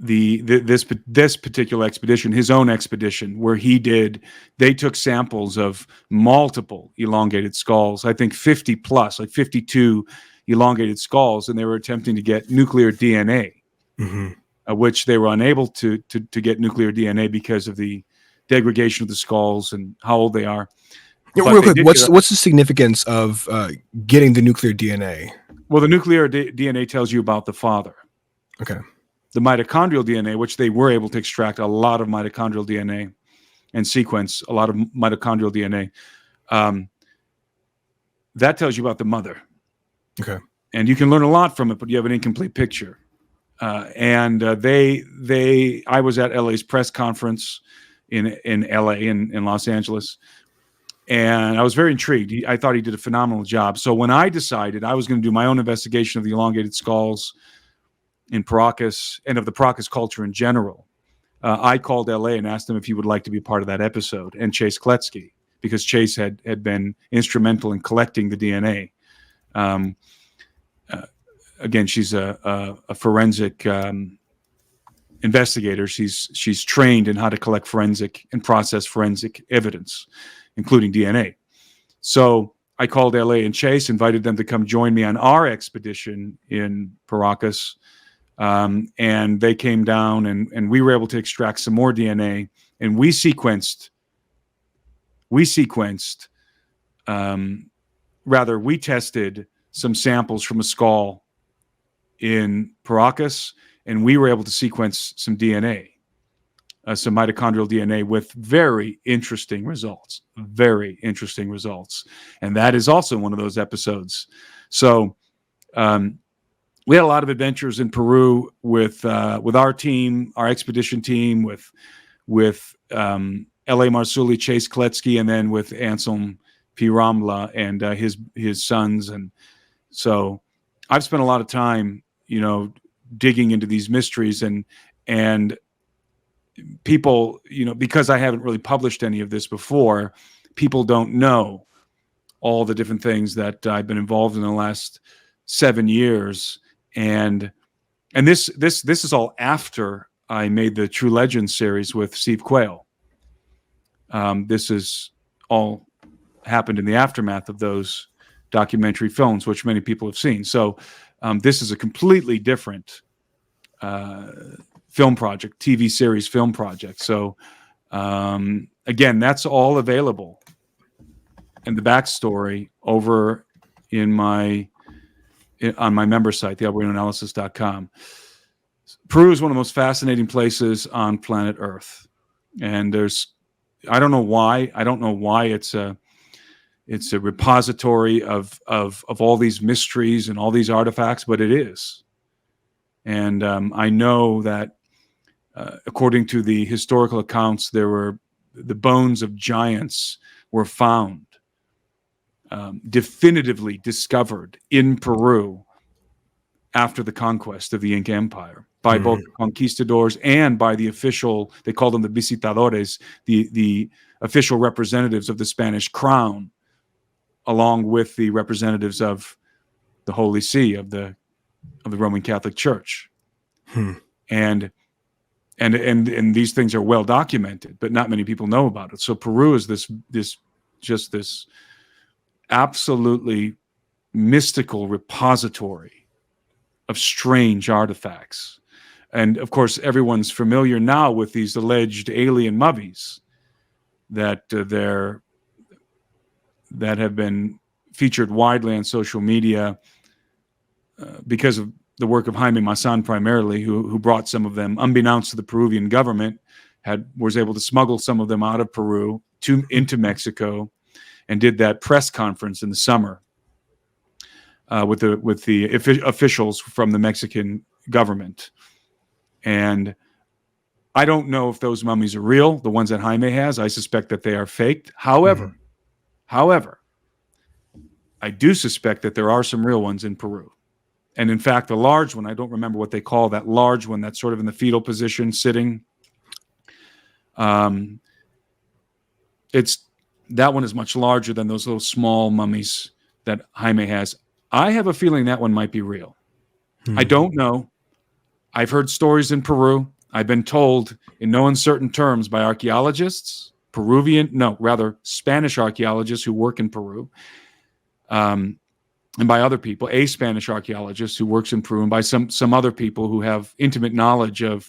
this particular expedition, his own expedition, where they took samples of multiple elongated skulls, I think 50 plus, like 52 elongated skulls, and they were attempting to get nuclear DNA, which they were unable to get nuclear DNA because of the degradation of the skulls and how old they are. Real quick, what's the significance of getting the nuclear DNA? Well, the nuclear DNA tells you about the father. Okay. The mitochondrial DNA, which they were able to extract a lot of mitochondrial DNA and sequence a lot of mitochondrial DNA, that tells you about the mother. Okay. And you can learn a lot from it, but you have an incomplete picture. I was at LA's press conference in LA, in Los Angeles, and I was very intrigued. I thought he did a phenomenal job. So when I decided I was going to do my own investigation of the elongated skulls in Paracas and of the Paracas culture in general, I called LA and asked him if he would like to be part of that episode, and Chase Kletsky, because Chase had been instrumental in collecting the DNA. Again, she's a forensic investigator. She's trained in how to collect forensic and process forensic evidence, including DNA. So I called LA and Chase, invited them to come join me on our expedition in Paracas. And they came down and we were able to extract some more DNA, and we tested some samples from a skull in Paracas, and we were able to sequence some DNA, some mitochondrial DNA, with very interesting results. And that is also one of those episodes. So, we had a lot of adventures in Peru with our team, our expedition team, with L.A. Marsuli, Chase Kletsky, and then with Anselm Pi Rambla and his sons. And so I've spent a lot of time, digging into these mysteries, and people, because I haven't really published any of this before, people don't know all the different things that I've been involved in the last 7 years. And this is all after I made the True Legends series with Steve Quayle. This is all happened in the aftermath of those documentary films, which many people have seen. So this is a completely different film project, TV series film project. So again, that's all available in the backstory over on my member site, the alberinoanalysis.com. Peru is one of the most fascinating places on planet Earth. And there's I don't know why. I don't know why it's a repository of all these mysteries and all these artifacts, but it is. And I know that according to the historical accounts, the bones of giants were found, definitively discovered in Peru after the conquest of the Inca Empire by both the conquistadors and by the official, they called them the visitadores, the official representatives of the Spanish crown, along with the representatives of the Holy See, of the Roman Catholic Church. And these things are well documented, but not many people know about it. So Peru is this absolutely mystical repository of strange artifacts. And of course, everyone's familiar now with these alleged alien mummies that have been featured widely on social media because of the work of Jaime Maussan primarily, who brought some of them, unbeknownst to the Peruvian government, was able to smuggle some of them out of Peru into Mexico, and did that press conference in the summer with the officials from the Mexican government. And I don't know if those mummies are real, the ones that Jaime has. I suspect that they are faked. However, I do suspect that there are some real ones in Peru. And in fact, the large one, I don't remember what they call that large one that's sort of in the fetal position, sitting. That one is much larger than those little small mummies that Jaime has. I have a feeling that one might be real. I don't know. I've heard stories in Peru. I've been told in no uncertain terms by archaeologists, Spanish archaeologists who work in Peru, and by other people, a Spanish archaeologist who works in Peru, and by some other people who have intimate knowledge of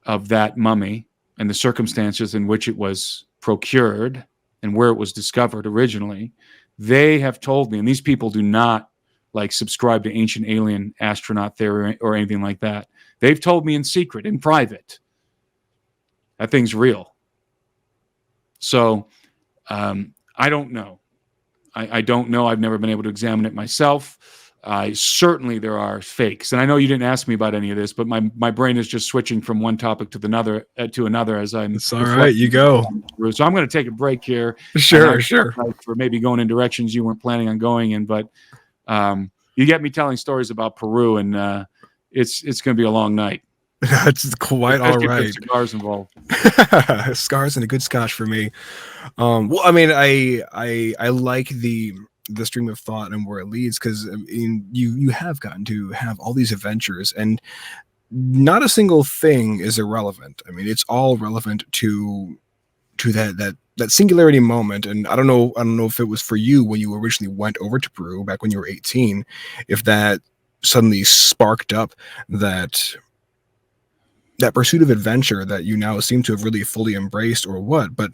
of that mummy and the circumstances in which it was procured and where it was discovered originally. They have told me, and these people do not subscribe to ancient alien astronaut theory or anything like that. They've told me in secret, in private, that thing's real. So I don't know. I don't know. I've never been able to examine it myself. Certainly there are fakes. And I know you didn't ask me about any of this, but my brain is just switching from one topic to another as I'm. It's all right. You go. So I'm going to take a break here. Sure. For maybe going in directions you weren't planning on going in, but you get me telling stories about Peru, and it's going to be a long night. That's quite all right. Cigars involved. Scars and a good scotch for me. Well, I mean, I like the stream of thought and where it leads, because you have gotten to have all these adventures, and not a single thing is irrelevant. I mean, it's all relevant to that singularity moment. And I don't know if it was for you when you originally went over to Peru back when you were 18, if that suddenly sparked up that pursuit of adventure that you now seem to have really fully embraced, or what. But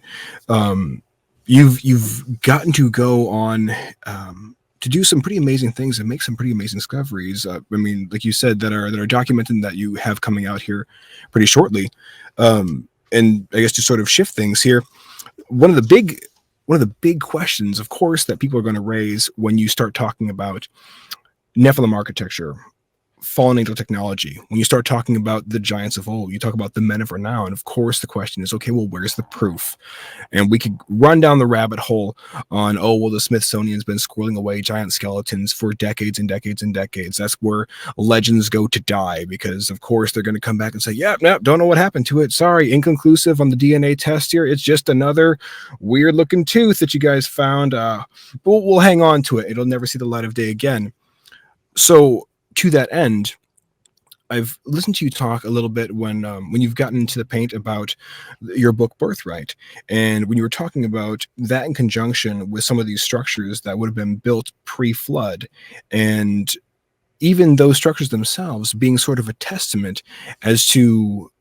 you've gotten to go on to do some pretty amazing things and make some pretty amazing discoveries. I mean, like you said, that are documented, that you have coming out here pretty shortly. And I guess to sort of shift things here, one of the big questions, of course, that people are going to raise when you start talking about Nephilim architecture, fallen angel technology, when you start talking about the giants of old, you talk about the men of renown. And of course, the question is, okay, well, where's the proof? And we could run down the rabbit hole on, the Smithsonian's been squirreling away giant skeletons for decades and decades and decades. That's where legends go to die, because of course they're going to come back and say, don't know what happened to it. Sorry, inconclusive on the DNA test here. It's just another weird looking tooth that you guys found. But we'll hang on to it. It'll never see the light of day again. So to that end, I've listened to you talk a little bit when you've gotten into the paint about your book Birthright, and when you were talking about that in conjunction with some of these structures that would have been built pre-flood, and even those structures themselves being sort of a testament as to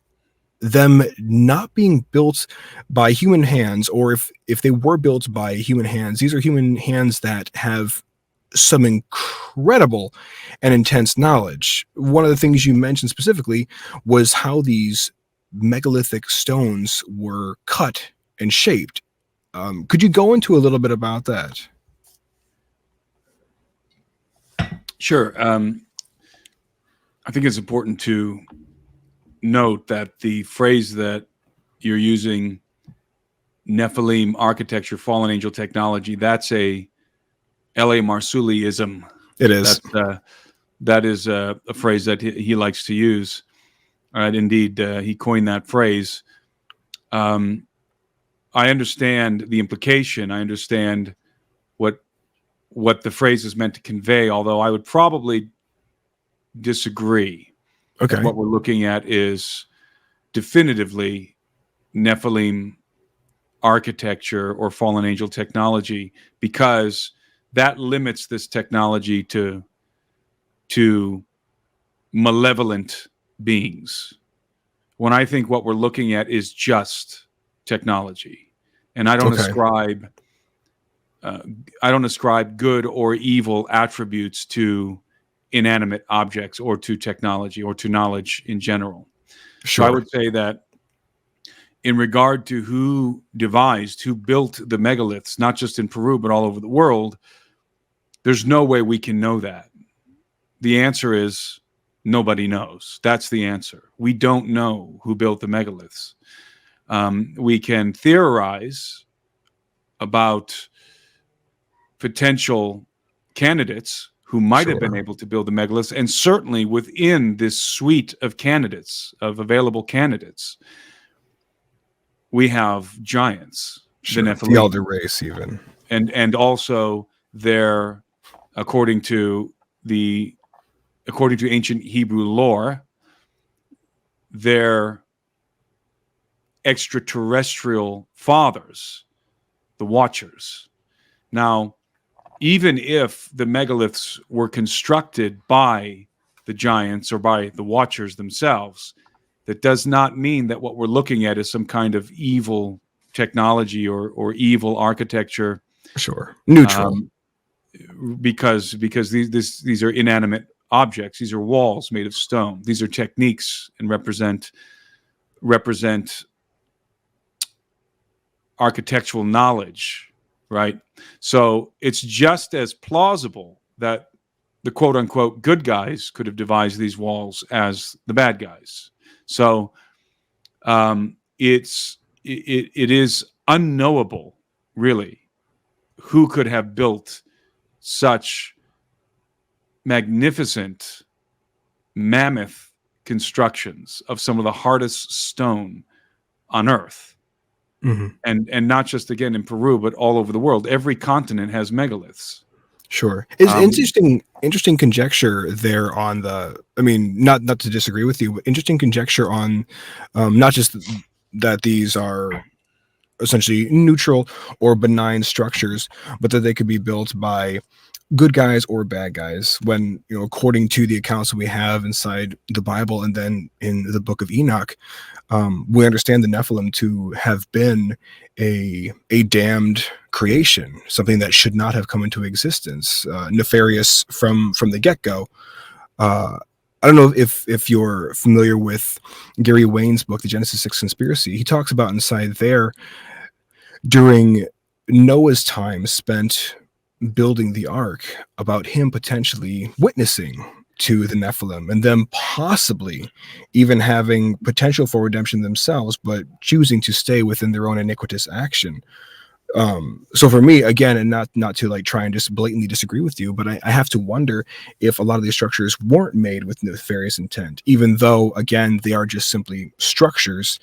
them not being built by human hands, or if they were built by human hands, these are human hands that have some incredible and intense knowledge. One of the things you mentioned specifically was how these megalithic stones were cut and shaped. Could you go into a little bit about that? Sure. I think it's important to note that the phrase that you're using, Nephilim architecture, fallen angel technology, that's a L.A. Marzulliism. It is. That is a phrase that he likes to use. Indeed, he coined that phrase. I understand the implication. I understand what the phrase is meant to convey, although I would probably disagree. Okay. What we're looking at is definitively Nephilim architecture or fallen angel technology, because that limits this technology to malevolent beings. When I think what we're looking at is just technology, and I don't ascribe good or evil attributes to inanimate objects or to technology or to knowledge in general. Sure. So I would say that in regard to who built the megaliths, not just in Peru, but all over the world, there's no way we can know that. The answer is nobody knows. That's the answer. We don't know who built the megaliths. We can theorize about potential candidates who might have been able to build the megaliths, and certainly within this suite of candidates, of available candidates, we have giants, the Nephilim, the elder race, even, and also their, according to ancient Hebrew lore, their extraterrestrial fathers, the Watchers. Now, even if the megaliths were constructed by the giants or by the Watchers themselves, that does not mean that what we're looking at is some kind of evil technology or evil architecture. Sure. Neutral. Because these are inanimate objects. These are walls made of stone. These are techniques and represent architectural knowledge. Right. So it's just as plausible that the quote unquote good guys could have devised these walls as the bad guys. So it is unknowable, really, who could have built such magnificent mammoth constructions of some of the hardest stone on Earth. Mm-hmm. And not just, again, in Peru, but all over the world. Every continent has megaliths. Sure. It's interesting conjecture there on not to disagree with you, but interesting conjecture on not just that these are essentially neutral or benign structures, but that they could be built by good guys or bad guys, when, according to the accounts that we have inside the Bible and then in the book of Enoch, we understand the Nephilim to have been a damned creation, something that should not have come into existence, nefarious from the get-go. I don't know if you're familiar with Gary Wayne's book, The Genesis 6 Conspiracy. He talks about inside there, during Noah's time spent building the ark, about him potentially witnessing to the Nephilim and them possibly even having potential for redemption themselves, but choosing to stay within their own iniquitous action. So for me, again, and not to like try and just blatantly disagree with you, but I have to wonder if a lot of these structures weren't made with nefarious intent, even though, again, they are just simply structures.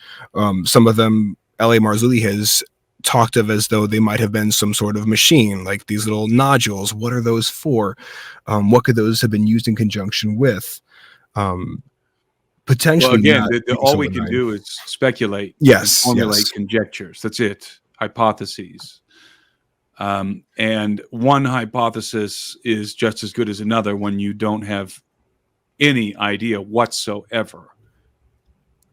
Some of them L.A. Marzulli has talked of as though they might have been some sort of machine, like these little nodules. What are those for? What could those have been used in conjunction with? Potentially. Well, again, all we can do is speculate. Yes. Formulate conjectures. That's it. Hypotheses. And one hypothesis is just as good as another when you don't have any idea whatsoever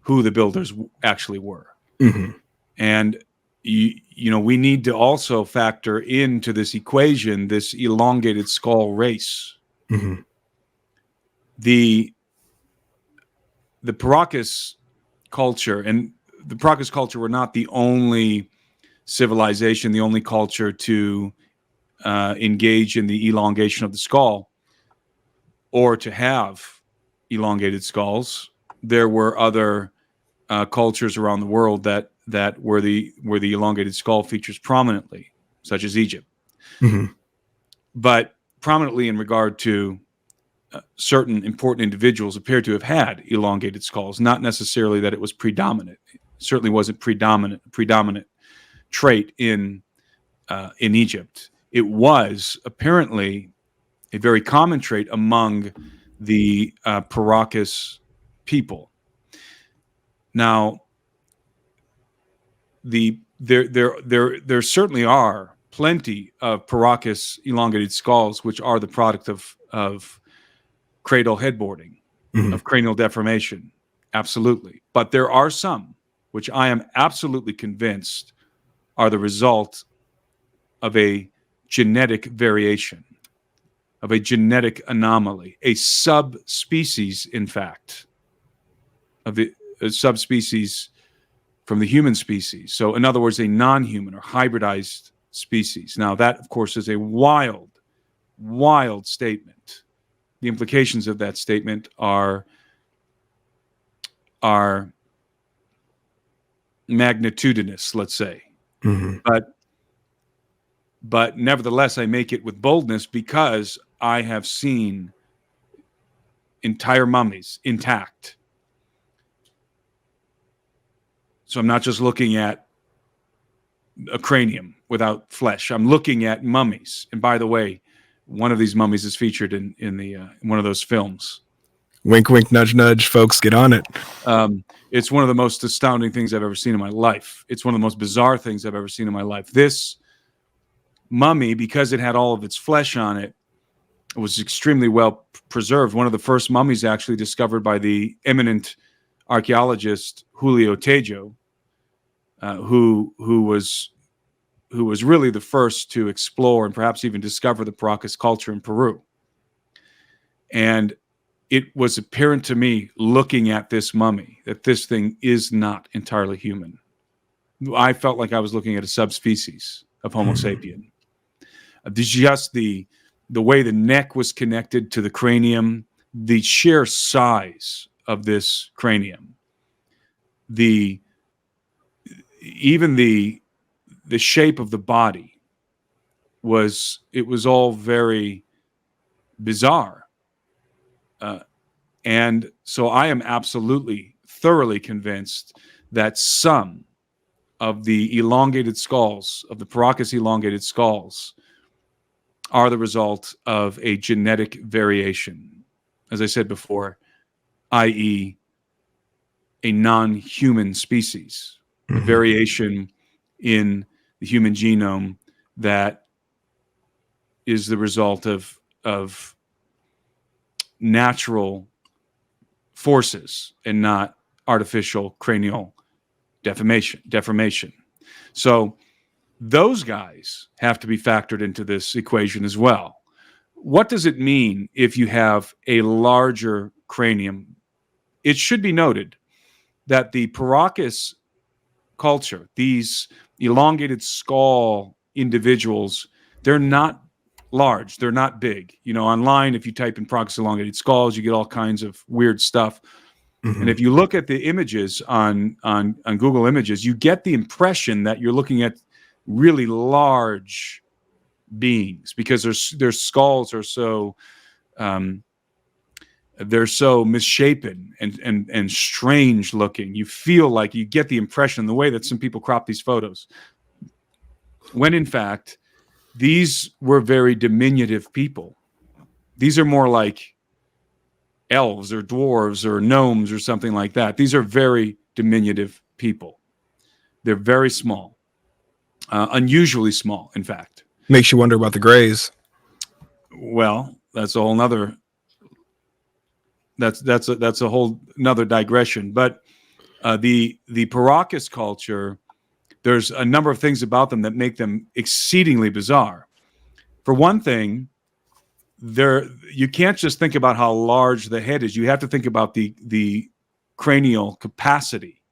who the builders actually were. Mm-hmm. And we need to also factor into this equation this elongated skull race. Mm-hmm. The Paracas culture, and the Paracas culture were not the only civilization, the only culture to engage in the elongation of the skull or to have elongated skulls. There were other cultures around the world that where the elongated skull features prominently, such as Egypt. Mm-hmm. But prominently in regard to certain important individuals appear to have had elongated skulls, not necessarily that it was predominant. It certainly wasn't predominant trait in Egypt. It was apparently a very common trait among the Paracas people. Now, there certainly are plenty of Paracas elongated skulls which are the product of cradle headboarding, Mm-hmm. of cranial deformation, absolutely. But there are some which I am absolutely convinced are the result of a genetic variation, of a genetic anomaly, a subspecies, in fact, of a subspecies from the human species. So, in other words, a non-human or hybridized species. Now, that, of course, is a wild, wild statement. The implications of that statement are magnitudinous, let's say. Mm-hmm. But nevertheless, I make it with boldness because I have seen entire mummies intact. So I'm not just looking at a cranium without flesh. I'm looking at mummies. And by the way, one of these mummies is featured in one of those films. Wink, wink, nudge, nudge. Folks, get on it. It's one of the most astounding things I've ever seen in my life. It's one of the most bizarre things I've ever seen in my life. This mummy, because it had all of its flesh on it, was extremely well preserved. One of the first mummies actually discovered by the eminent archaeologist Julio Tejo, who was really the first to explore and perhaps even discover the Paracas culture in Peru. And it was apparent to me, looking at this mummy, that this thing is not entirely human. I felt like I was looking at a subspecies of Homo sapien. Just the way the neck was connected to the cranium, the sheer size of this cranium, even the shape of the body was all very bizarre. And so I am absolutely, thoroughly convinced that some of the elongated skulls, of the Paracas elongated skulls, are the result of a genetic variation, as I said before, i.e., a non-human species, a variation in the human genome that is the result of natural forces and not artificial cranial deformation. So those guys have to be factored into this equation as well. What does it mean if you have a larger cranium? It should be noted that the Paracas culture, these elongated skull individuals, they're not large, they're not big. You know, online, if you type in Paracas elongated skulls, you get all kinds of weird stuff. Mm-hmm. And if you look at the images on Google Images, you get the impression that you're looking at really large beings because their skulls are so they're so misshapen and strange looking. You feel like you get the impression, the way that some people crop these photos, when in fact these were very diminutive people. These are more like elves or dwarves or gnomes or something like that. These are very diminutive people. They're very small, unusually small, in fact. Makes you wonder about the Greys. Well, that's a whole nother. That's a whole nother digression. But the Paracas culture, there's a number of things about them that make them exceedingly bizarre. For one thing, you can't just think about how large the head is. You have to think about the cranial capacity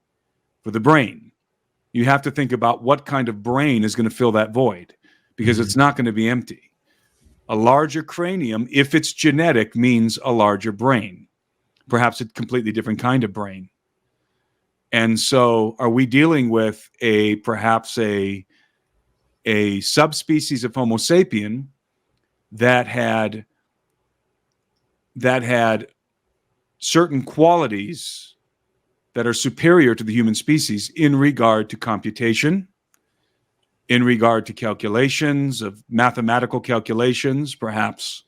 for the brain. You have to think about what kind of brain is going to fill that void, because it's not going to be empty. A larger cranium, if it's genetic, means a larger brain, perhaps a completely different kind of brain. And so are we dealing with perhaps a subspecies of Homo sapien that had certain qualities that are superior to the human species in regard to computation, in regard to calculations of mathematical calculations, perhaps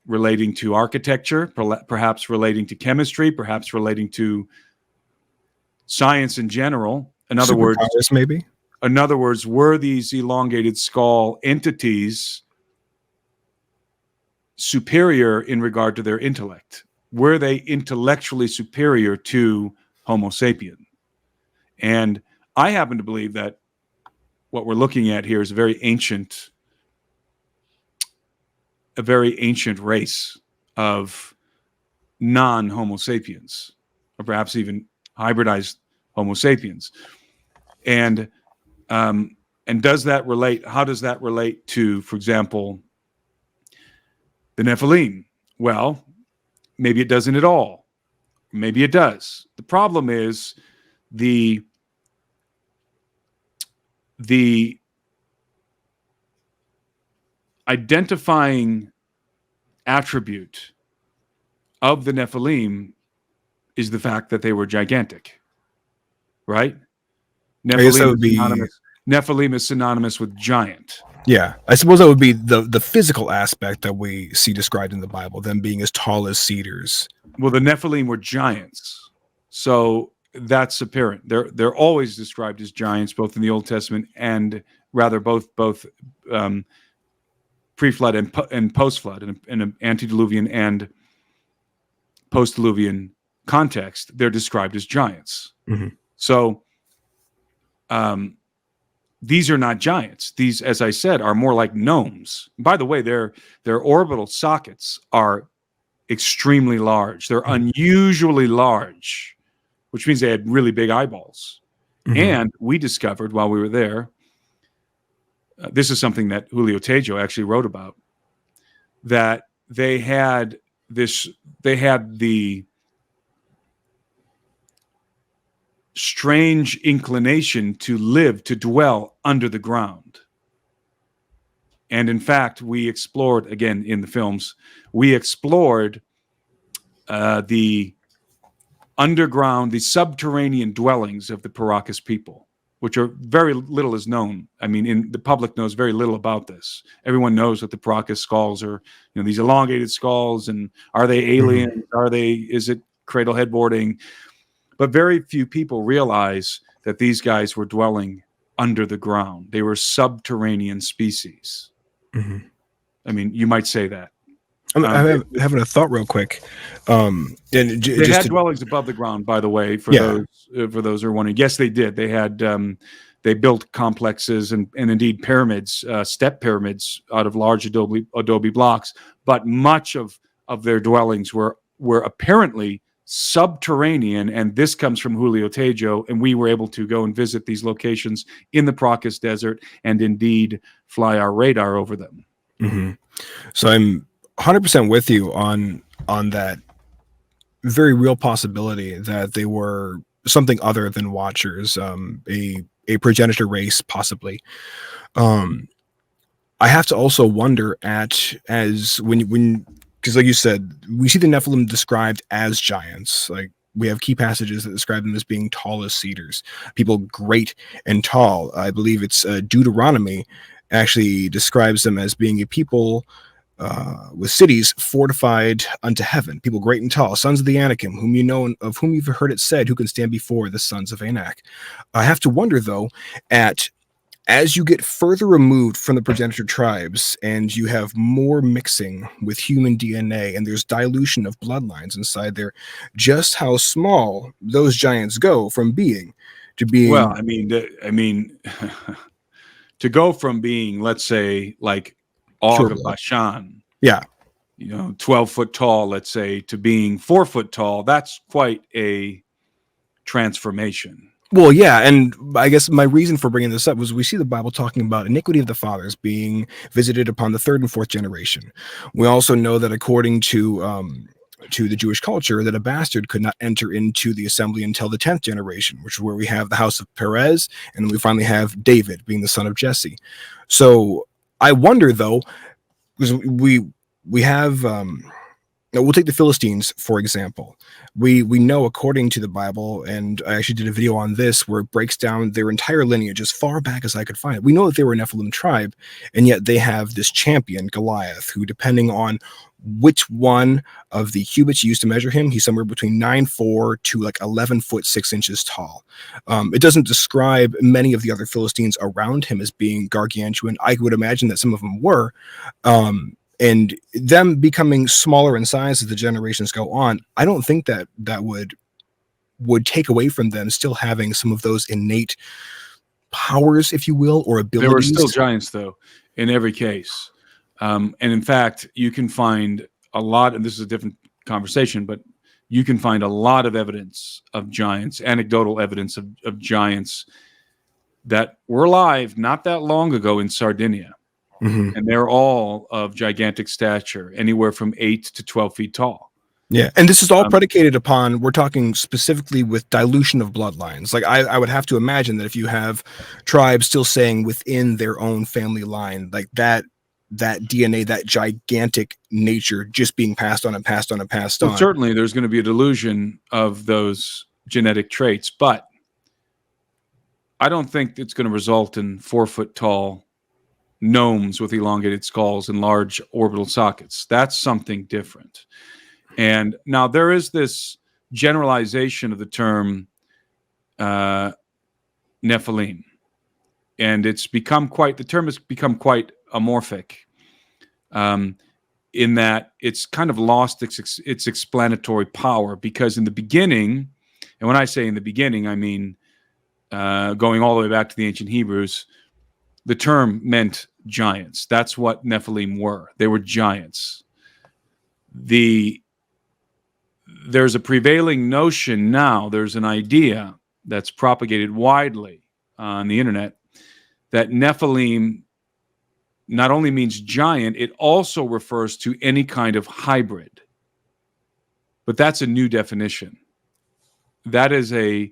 relating to architecture, perhaps relating to chemistry, perhaps relating to science in general. In other words, maybe. In other words, were these elongated skull entities superior in regard to their intellect? Were they intellectually superior to Homo sapien? And I happen to believe that what we're looking at here is a very ancient race of non-Homo sapiens, or perhaps even hybridized Homo sapiens. And does that relate? How does that relate to, for example, the Nephilim? Well, maybe it doesn't at all. Maybe it does. The problem is the identifying attribute of the Nephilim is the fact that they were gigantic, right? Nephilim is synonymous with giant. Yeah, I suppose that would be the physical aspect that we see described in the Bible, them being as tall as cedars. Well, the Nephilim were giants, so that's apparent. They're always described as giants, both in the Old Testament and rather both pre-flood and post-flood, in an antediluvian and post-diluvian context. They're described as giants. Mm-hmm. So these are not giants. These, as I said, are more like gnomes. By the way, their orbital sockets are extremely large. They're unusually large, which means they had really big eyeballs. Mm-hmm. And we discovered while we were there, this is something that Julio Tejo actually wrote about, that they had the strange inclination to dwell under the ground. And in fact, we explored, again in the films, the underground, the subterranean dwellings of the Paracas people, which are very little is known. I mean, the public knows very little about this. Everyone knows that the Paracas skulls are, these elongated skulls, and are they alien? Is it cradle headboarding? But very few people realize that these guys were dwelling under the ground. They were subterranean species. Mm-hmm. I mean, you might say that. I'm having a thought real quick. They had dwellings above the ground, by the way, for those who are wondering. Yes, they did. They had they built complexes and indeed pyramids, step pyramids out of large adobe blocks. But much of their dwellings were apparently subterranean, and this comes from Julio Tejo, and we were able to go and visit these locations in the Paracas Desert and indeed fly our radar over them. Mm-hmm. So I'm 100% with you on that very real possibility that they were something other than Watchers, a progenitor race, possibly. I have to also wonder because like you said, we see the Nephilim described as giants. Like, we have key passages that describe them as being tall as cedars, people great and tall. I believe it's Deuteronomy actually describes them as being a people with cities fortified unto heaven, people great and tall, sons of the Anakim, whom you know, and of whom you've heard it said, who can stand before the sons of Anak. I have to wonder, though, as you get further removed from the progenitor tribes and you have more mixing with human DNA and there's dilution of bloodlines inside there, just how small those giants go from being to being. Well, I mean, to go from being, let's say, like Og of Bashan, 12 foot tall, let's say, to being 4 foot tall, that's quite a transformation. Well, yeah, and I guess my reason for bringing this up was we see the Bible talking about iniquity of the fathers being visited upon the third and fourth generation. We also know that according to the Jewish culture, that a bastard could not enter into the assembly until the 10th generation, which is where we have the house of Perez, and we finally have David being the son of Jesse. So I wonder, though, because we have we'll take the Philistines, for example. We know, according to the Bible, and I actually did a video on this where it breaks down their entire lineage as far back as I could find it. We know that they were a Nephilim tribe, and yet they have this champion, Goliath, who, depending on which one of the cubits used to measure him, he's somewhere between 9'4" to like 11 foot 6 inches tall. It doesn't describe many of the other Philistines around him as being gargantuan. I would imagine that some of them were. And them becoming smaller in size as the generations go on, I don't think that would take away from them still having some of those innate powers, if you will, or abilities. There were still giants, though, in every case. And in fact, you can find a lot, and this is a different conversation, but you can find a lot of evidence of giants, anecdotal evidence of giants that were alive not that long ago in Sardinia. Mm-hmm. And they're all of gigantic stature, anywhere from 8 to 12 feet tall. Yeah, and this is all predicated upon, we're talking specifically with dilution of bloodlines. Like I would have to imagine that if you have tribes still saying within their own family line, like that DNA, that gigantic nature just being passed on and passed on and passed on. Certainly there's going to be a delusion of those genetic traits, but I don't think it's going to result in 4 foot tall gnomes with elongated skulls and large orbital sockets. That's something different. And now there is this generalization of the term Nephilim, and the term has become quite amorphic, in that it's kind of lost its explanatory power, because in the beginning, and when I say in the beginning, I mean going all the way back to the ancient Hebrews, the term meant giants. That's what Nephilim were. They were giants. There's a prevailing notion now, there's an idea that's propagated widely on the internet, that Nephilim not only means giant, it also refers to any kind of hybrid. But that's a new definition. That is a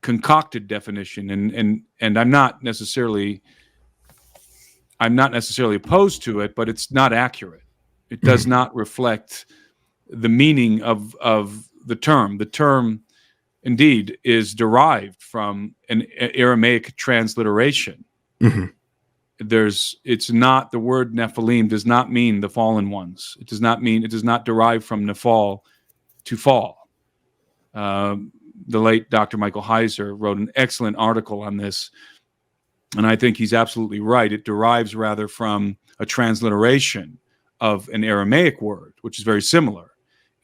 concocted definition, and I'm not necessarily opposed to it, but it's not accurate. It does not reflect the meaning of the term. The term, indeed, is derived from an Aramaic transliteration. Mm-hmm. It's not, the word Nephilim does not mean the fallen ones. It does not derive from Nephal, to fall. The late Dr. Michael Heiser wrote an excellent article on this, and I think he's absolutely right. It derives rather from a transliteration of an Aramaic word, which is very similar.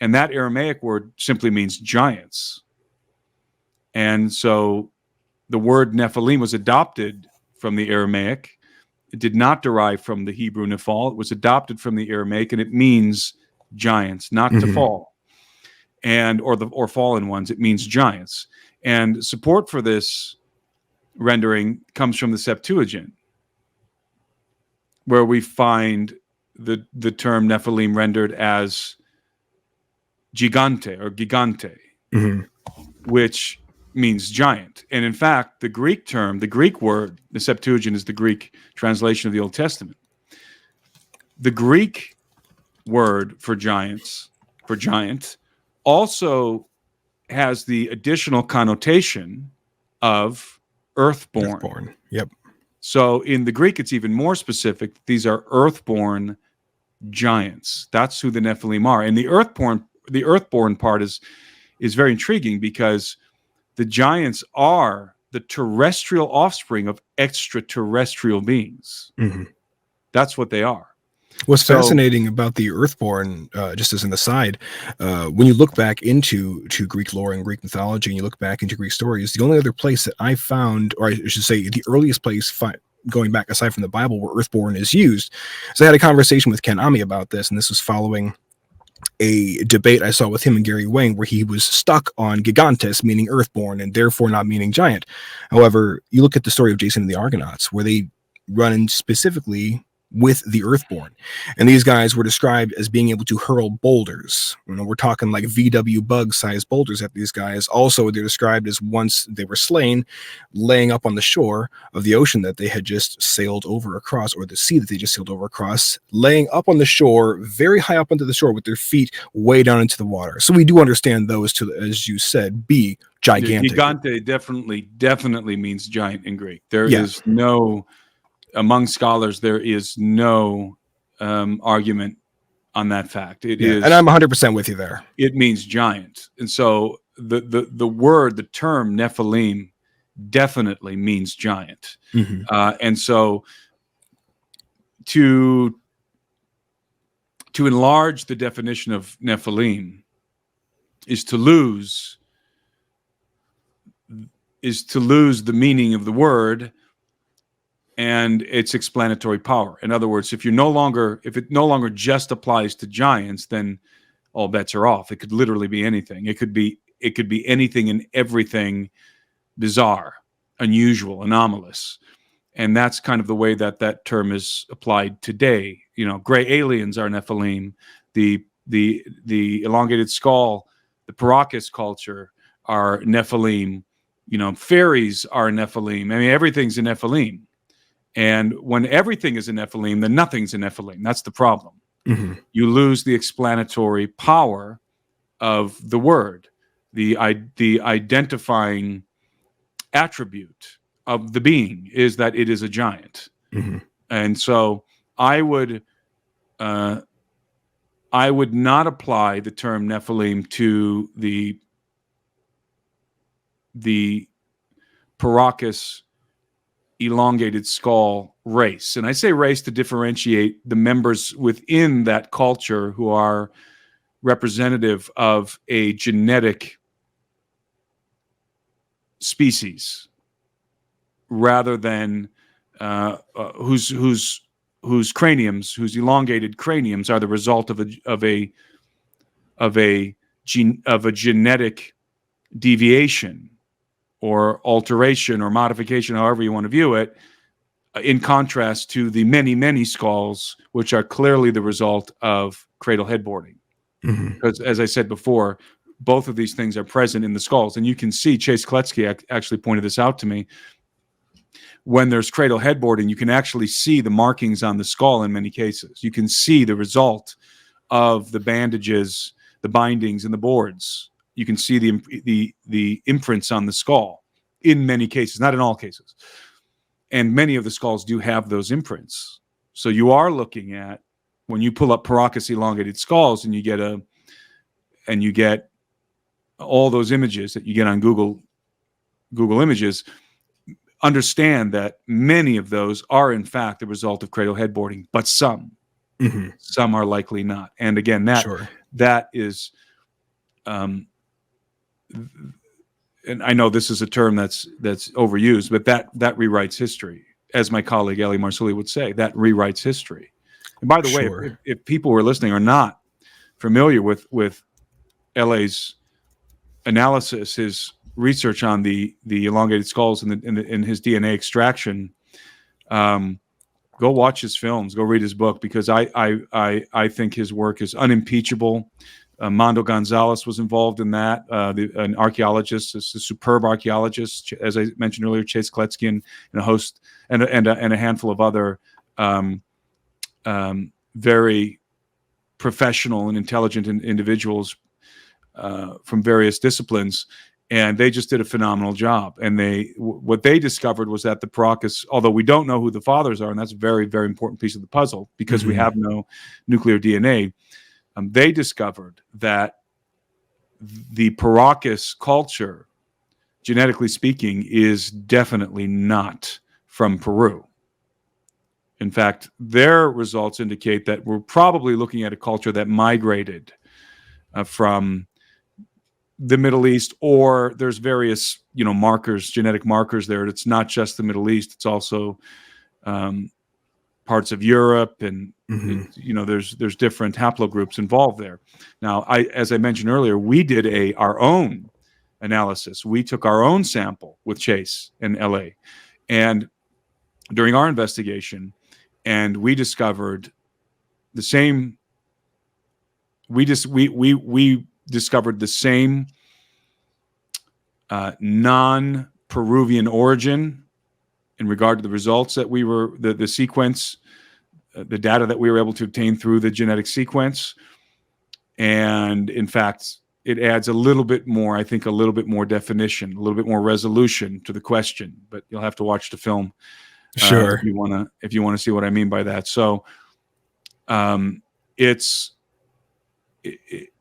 And that Aramaic word simply means giants. And so the word Nephilim was adopted from the Aramaic. It did not derive from the Hebrew Nephal. It was adopted from the Aramaic, and it means giants, not to fall, or fallen ones. It means giants. And support for this rendering comes from the Septuagint, where we find the term Nephilim rendered as gigante or gigante, which means giant. And in fact, the Greek word, the Septuagint is the Greek translation of the Old Testament. The Greek word for giant, also has the additional connotation of earthborn. Yep. So in the Greek, it's even more specific. These are earthborn giants. That's who the Nephilim are. And the earthborn part is very intriguing, because the giants are the terrestrial offspring of extraterrestrial beings. Mm-hmm. That's what they are. What's fascinating about the earthborn, just as an aside, when you look back into Greek lore and Greek mythology, and you look back into Greek stories, the only other place that I found, or I should say the earliest place going back aside from the Bible where earthborn is used. So I had a conversation with Ken Ami about this, and this was following a debate I saw with him and Gary Wang where he was stuck on gigantes, meaning earthborn, and therefore not meaning giant. However, you look at the story of Jason and the Argonauts, where they run in specifically with the earthborn, and these guys were described as being able to hurl boulders. We're talking like VW bug sized boulders at these guys. Also, they're described as, once they were slain, laying up on the shore of the ocean that they had just sailed over across, or the sea that they just sailed over across, laying up on the shore, very high up onto the shore with their feet way down into the water. So we do understand those to, as you said, be gigantic. Gigante definitely means giant in Greek. There is no, among scholars, there is no argument on that fact. It is, and I'm 100% with you there. It means giant, and so the word, the term Nephilim, definitely means giant. And so to enlarge the definition of Nephilim is to lose the meaning of the word and its explanatory power. In other words, if it no longer just applies to giants, then all bets are off. It could literally be anything. It could be anything and everything bizarre, unusual, anomalous. And that's kind of the way that term is applied today. Gray aliens are Nephilim. The elongated skull, the Paracas culture are Nephilim. Fairies are Nephilim. I mean, everything's a Nephilim. And when everything is a Nephilim, then nothing's a Nephilim. That's the problem. You lose the explanatory power of the word, the identifying attribute of the being is that it is a giant. And so I would not apply the term Nephilim to the Paracas elongated skull race. And I say race to differentiate the members within that culture who are representative of a genetic species, rather than whose craniums, whose elongated craniums, are the result of a genetic deviation or alteration or modification, however you want to view it, in contrast to the many skulls, which are clearly the result of cradle headboarding. Because, as I said before, both of these things are present in the skulls. And you can see, Chase Kletsky actually pointed this out to me, when there's cradle headboarding, you can actually see the markings on the skull in many cases. You can see the result of the bandages, the bindings, and the boards. You can see the imprints on the skull in many cases, not in all cases. And many of the skulls do have those imprints. So you are looking at, when you pull up Paracas elongated skulls and you get all those images that you get on Google Images, understand that many of those are in fact the result of cradle headboarding, but some are likely not. And again, that is, and I know this is a term that's overused, but that rewrites history, as my colleague Eli Marsuli would say. That rewrites history. And by the way, if people who are listening are not familiar with LA's analysis, his research on the elongated skulls and his DNA extraction, go watch his films, go read his book, because I think his work is unimpeachable. Mondo Gonzalez was involved in that, an archaeologist, a superb archaeologist, as I mentioned earlier, Chase Kletsky, and a host and a handful of other very professional and intelligent individuals from various disciplines. And they just did a phenomenal job. And what they discovered was that the Paracas, although we don't know who the fathers are, and that's a very, very important piece of the puzzle, because we have no nuclear DNA, they discovered that the Paracas culture, genetically speaking, is definitely not from Peru. In fact, their results indicate that we're probably looking at a culture that migrated from the Middle East, or there's various, markers, genetic markers there. It's not just the Middle East. It's also parts of Europe, and Mhm. there's different haplogroups involved there. Now, as I mentioned earlier, we did our own analysis. We took our own sample with Chase in LA, and during our investigation, and we discovered the same. We discovered the same non-Peruvian origin in regard to the results that we were the sequence, the data that we were able to obtain through the genetic sequence, and in fact, it adds a little bit more. I think a little bit more definition, a little bit more resolution to the question. But you'll have to watch the film, Sure. if you want to see what I mean by that. So,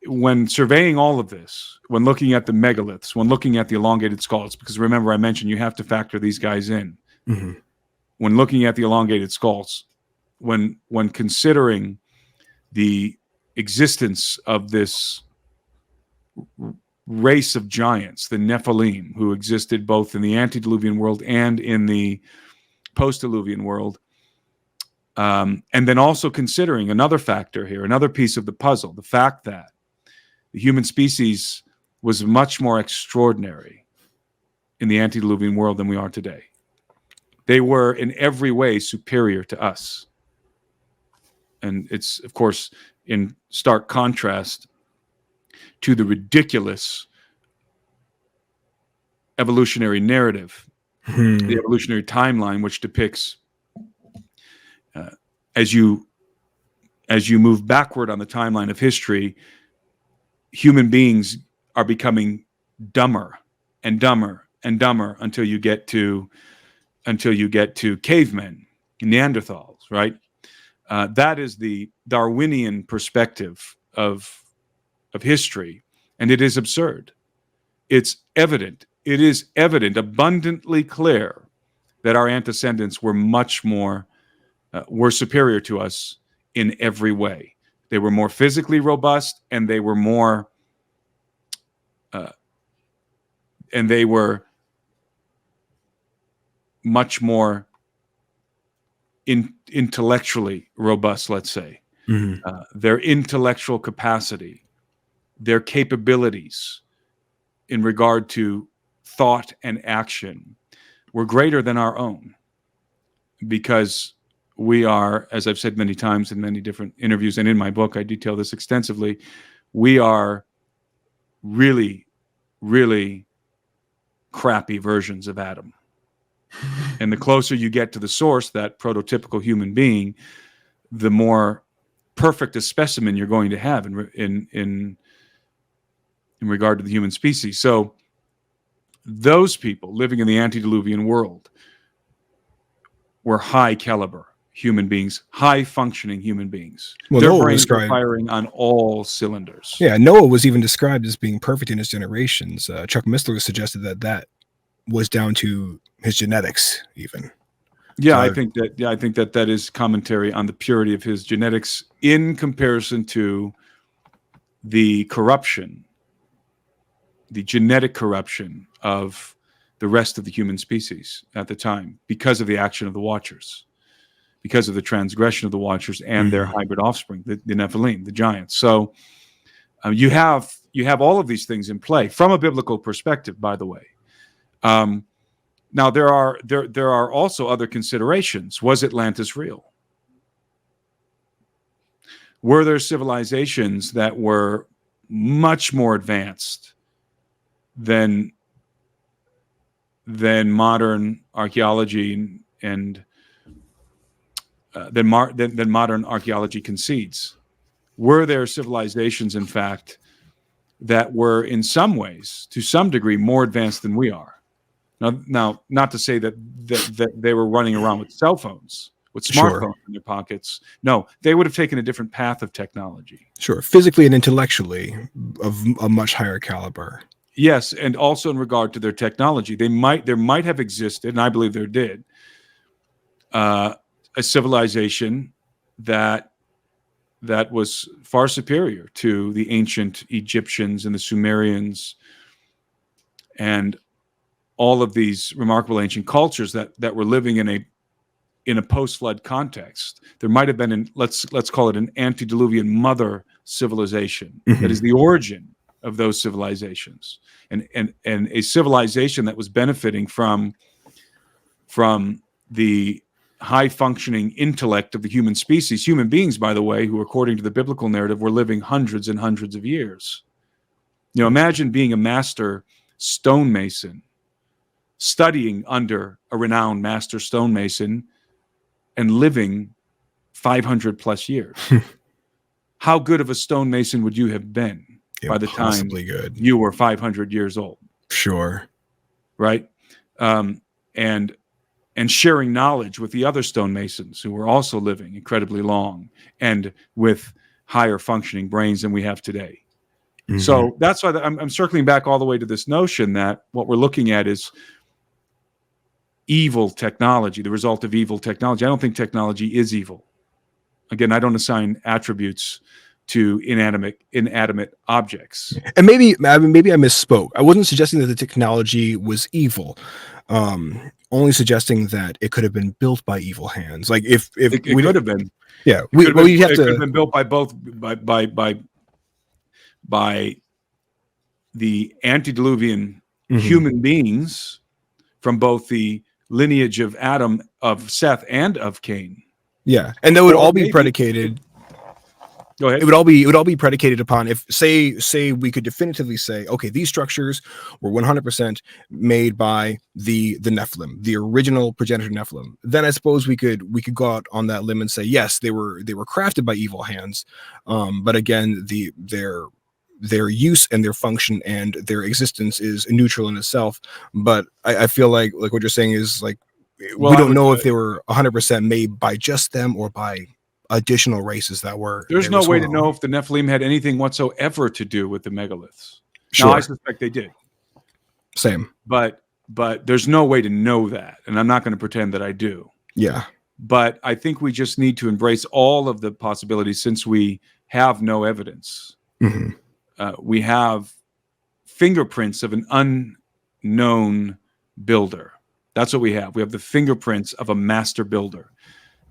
when surveying all of this, when looking at the megaliths, when looking at the elongated skulls, because remember I mentioned you have to factor these guys in. Mhm. When looking at the elongated skulls, when considering the existence of this race of giants, the Nephilim, who existed both in the antediluvian world and in the post-diluvian world, and then also considering another factor here, another piece of the puzzle, the fact that the human species was much more extraordinary in the antediluvian world than we are today. They were in every way superior to us. And it's, of course, in stark contrast to the ridiculous evolutionary narrative, the evolutionary timeline, which depicts as you move backward on the timeline of history, human beings are becoming dumber and dumber and dumber until you get to cavemen, Neanderthals, right? That is the Darwinian perspective of history, and it is absurd. It's evident. It is evident, abundantly clear, that our antecedents were much more were superior to us in every way. They were more physically robust, and they were more, and they were much more intellectually robust, let's say. Their intellectual capacity, their capabilities in regard to thought and action were greater than our own, because we are, as I've said many times in many different interviews and in my book, I detail this extensively, we are really, really crappy versions of Adam. And the closer you get to the source, that prototypical human being, the more perfect a specimen you're going to have in regard to the human species. So those people living in the antediluvian world were high caliber human beings, high functioning human beings. Well, Their Noah was brains were described. firing on all cylinders. Yeah, Noah was even described as being perfect in his generations. Chuck Missler suggested that was down to his genetics, even. Yeah, So I think that is commentary on the purity of his genetics in comparison to the corruption, the genetic corruption of the rest of the human species at the time, because of the action of the Watchers, because of the transgression of the Watchers and their hybrid offspring, the Nephilim, the giants. So you have all of these things in play from a biblical perspective, by the way. Now there are also other considerations. Was Atlantis real? Were there civilizations that were much more advanced than modern archaeology and than modern archaeology concedes? Were there civilizations, in fact, that were in some ways, to some degree, more advanced than we are? Now, not to say that they were running around with cell phones, with smartphones in their pockets. No, they would have taken a different path of technology. Sure, physically and intellectually of a much higher caliber. Yes, and also in regard to their technology, there might have existed, and I believe there did, a civilization that was far superior to the ancient Egyptians and the Sumerians and all of these remarkable ancient cultures that were living in in a post-flood context, there might have been let's call it an antediluvian mother civilization that is the origin of those civilizations, and a civilization that was benefiting from the high functioning intellect of the human species, human beings, by the way, who according to the biblical narrative were living hundreds and hundreds of years. You know, imagine being a master stonemason, studying under a renowned master stonemason and living 500 plus years. How good of a stonemason would you have been by the time you were 500 years old? Sure. Right? And sharing knowledge with the other stonemasons who were also living incredibly long and with higher functioning brains than we have today. So that's why I'm circling back all the way to this notion that what we're looking at is evil technology, the result of evil technology. I don't think technology is evil. Again, I don't assign attributes to inanimate objects. And maybe I misspoke. I wasn't suggesting that the technology was evil. Only suggesting that it could have been built by evil hands. Like if it could have been. Yeah, it could have been built by both by the antediluvian human beings from both the lineage of Adam, of Seth, and of Cain. Yeah, and that would all be predicated. Go ahead. It would all be predicated upon if say we could definitively say, okay, these structures were 100% made by the Nephilim, the original progenitor Nephilim. Then I suppose we could go out on that limb and say, yes, they were crafted by evil hands. But again, their use and their function and their existence is neutral in itself. But I feel like what you're saying is like, we don't know if they were 100% made by just them or by additional races that were. There's no way to know if the Nephilim had anything whatsoever to do with the megaliths. Sure. Now, I suspect they did. Same. But there's no way to know that, and I'm not going to pretend that I do. Yeah. But I think we just need to embrace all of the possibilities since we have no evidence. We have fingerprints of an unknown builder. That's what we have. We have the fingerprints of a master builder.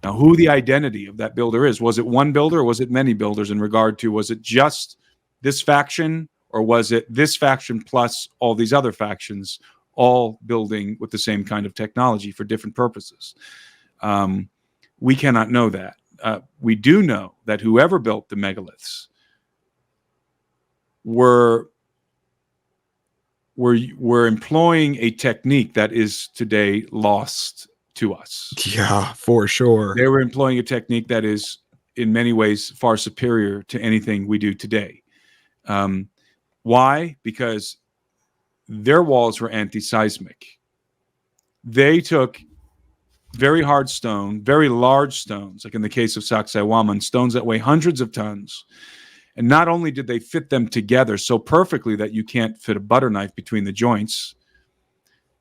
Now, who the identity of that builder is? Was it one builder or was it many builders in regard to, was it just this faction or was it this faction plus all these other factions all building with the same kind of technology for different purposes? We cannot know that. We do know that whoever built the megaliths were employing a technique that is today lost to us. Yeah, for sure. They were employing a technique that is in many ways far superior to anything we do today. Why? Because their walls were anti-seismic. They took very hard stone, very large stones, like in the case of Sacsayhuaman, stones that weigh hundreds of tons. And not only did they fit them together so perfectly that you can't fit a butter knife between the joints,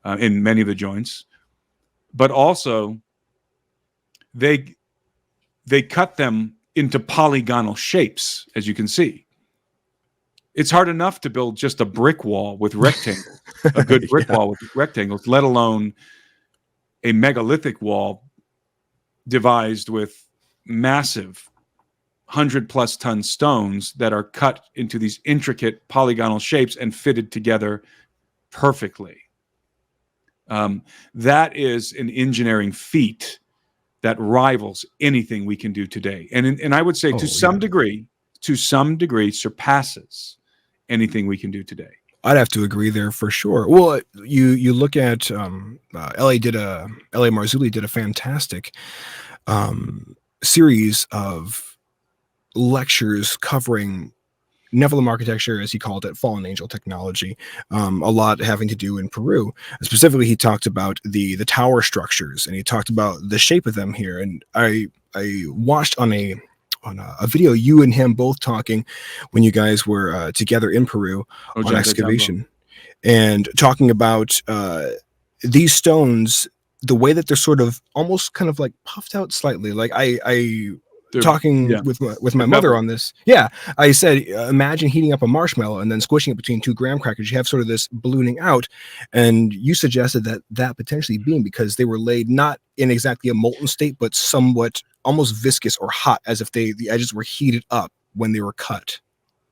in many of the joints, but also they cut them into polygonal shapes, as you can see. It's hard enough to build just a brick wall with rectangles, a good brick wall with rectangles, let alone a megalithic wall devised with massive 100+ ton stones that are cut into these intricate polygonal shapes and fitted together perfectly. That is an engineering feat that rivals anything we can do today, and I would say to some degree surpasses anything we can do today. I'd have to agree there for sure. Well, you look at L.A. Marzulli did a fantastic series of lectures covering Nephilim architecture, as he called it, fallen angel technology, a lot having to do in Peru. Specifically, he talked about the tower structures, and he talked about the shape of them here. And I watched on a video, you and him both talking when you guys were together in Peru on excavation, and talking about these stones, the way that they're sort of almost kind of like puffed out slightly. Like talking yeah, with my they're mother beveled. on this. Yeah, I said, imagine heating up a marshmallow and then squishing it between two graham crackers. You have sort of this ballooning out, and you suggested that potentially being because they were laid not in exactly a molten state, but somewhat almost viscous or hot, as if the edges were heated up when they were cut.